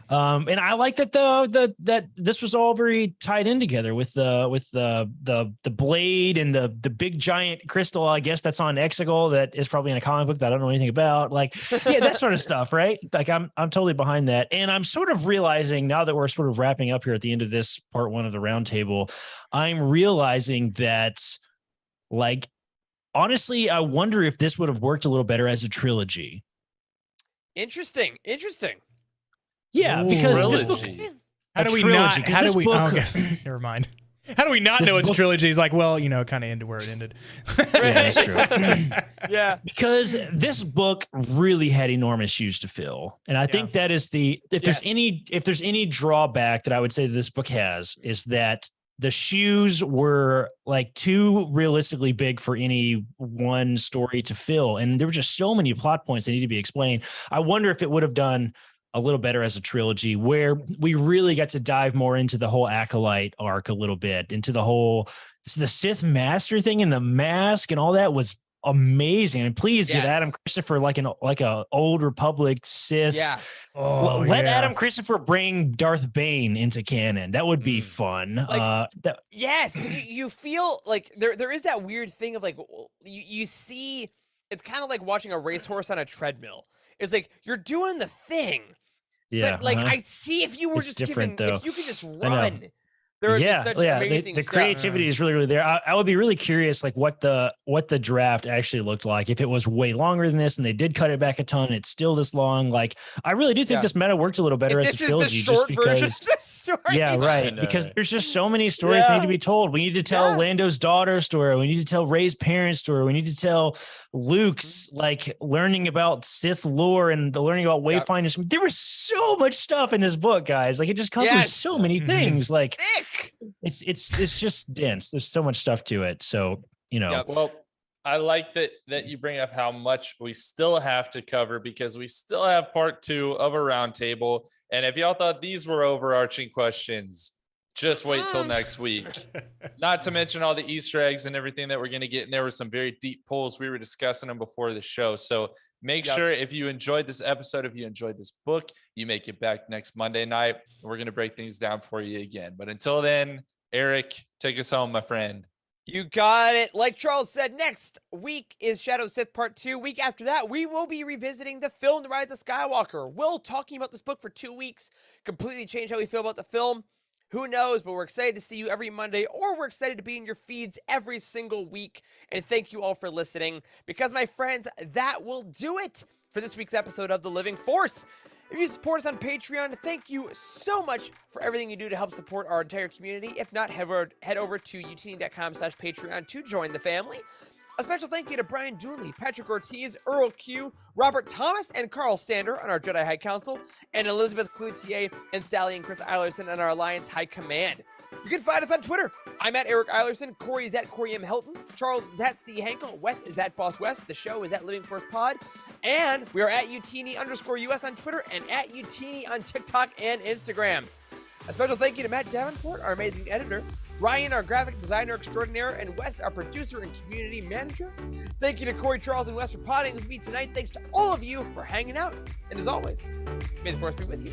And I like that that this was all very tied in together with the blade and the big giant crystal. I guess that's on Exegol that is probably in a comic book that I don't know anything about. Like, that sort of stuff, right? Like I'm totally behind that. And I'm sort of realizing now that we're sort of wrapping up here at the end of this part 1 of the roundtable, I'm realizing that, like, honestly, I wonder if this would have worked a little better as a trilogy. Interesting. Yeah, because this book, never mind. How do we not know it's trilogy? It's like, well, kind of ended where it ended. Yeah, that's true. Yeah. Because this book really had enormous shoes to fill. And I think that is if there's any drawback that I would say this book has, is that the shoes were like too realistically big for any one story to fill. And there were just so many plot points that need to be explained. I wonder if it would have done a little better as a trilogy where we really got to dive more into the whole Acolyte arc a little bit, into the Sith Master thing and the mask and all that was amazing. And please get Adam Christopher like a old Republic Sith. Yeah. Let Adam Christopher bring Darth Bane into canon. That would be fun. Like, yes, you feel like there is that weird thing of like you see, it's kind of like watching a racehorse on a treadmill. It's like you're doing the thing. Yeah, but like I see if you were just given, if you could just run, there would be such amazing the stuff. creativity is really, really there. I would be really curious, like what the draft actually looked like. If it was way longer than this, and they did cut it back a ton, it's still this long. Like I really do think this meta worked a little better as a trilogy, just because. Yeah, right. Because there's just so many stories that need to be told. We need to tell Lando's daughter's story. We need to tell Rey's parents' story. We need to tell Luke's like learning about Sith lore and the learning about wayfinders. There was so much stuff in this book, guys. Like it just covers so many things. Like it's just dense. There's so much stuff to it. So well, I like that you bring up how much we still have to cover because we still have part 2 of a roundtable. And if y'all thought these were overarching questions, just wait till next week. Not to mention all the Easter eggs and everything that we're going to get. And there were some very deep pulls. We were discussing them before the show. So make sure if you enjoyed this episode, if you enjoyed this book, you make it back next Monday night. We're going to break things down for you again. But until then, Eric, take us home, my friend. You got it. Like Charles said, next week is Shadow Sith Part 2. Week after that, we will be revisiting the film, The Rise of Skywalker. We'll talking about this book for 2 weeks, completely change how we feel about the film. Who knows, but we're excited to see you every Monday, or we're excited to be in your feeds every single week. And thank you all for listening, because my friends, that will do it for this week's episode of The Living Force. If you support us on Patreon, thank you so much for everything you do to help support our entire community. If not, head over to utini.com/Patreon to join the family. A special thank you to Brian Dooley, Patrick Ortiz, Earl Q, Robert Thomas, and Carl Sander on our Jedi High Council, and Elizabeth Cloutier and Sally and Chris Eilerson on our Alliance High Command. You can find us on Twitter. I'm at Eric Eilerson, Corey is at Corey M. Hilton, Charles is at C. Hankel, Wes is at Boss West, the show is at Living Force Pod, and we are at Utini_US on Twitter and at Utini on TikTok and Instagram. A special thank you to Matt Davenport, our amazing editor, Ryan, our graphic designer extraordinaire, and Wes, our producer and community manager. Thank you to Corey, Charles, and Wes for podding with me tonight. Thanks to all of you for hanging out. And as always, may the Force be with you.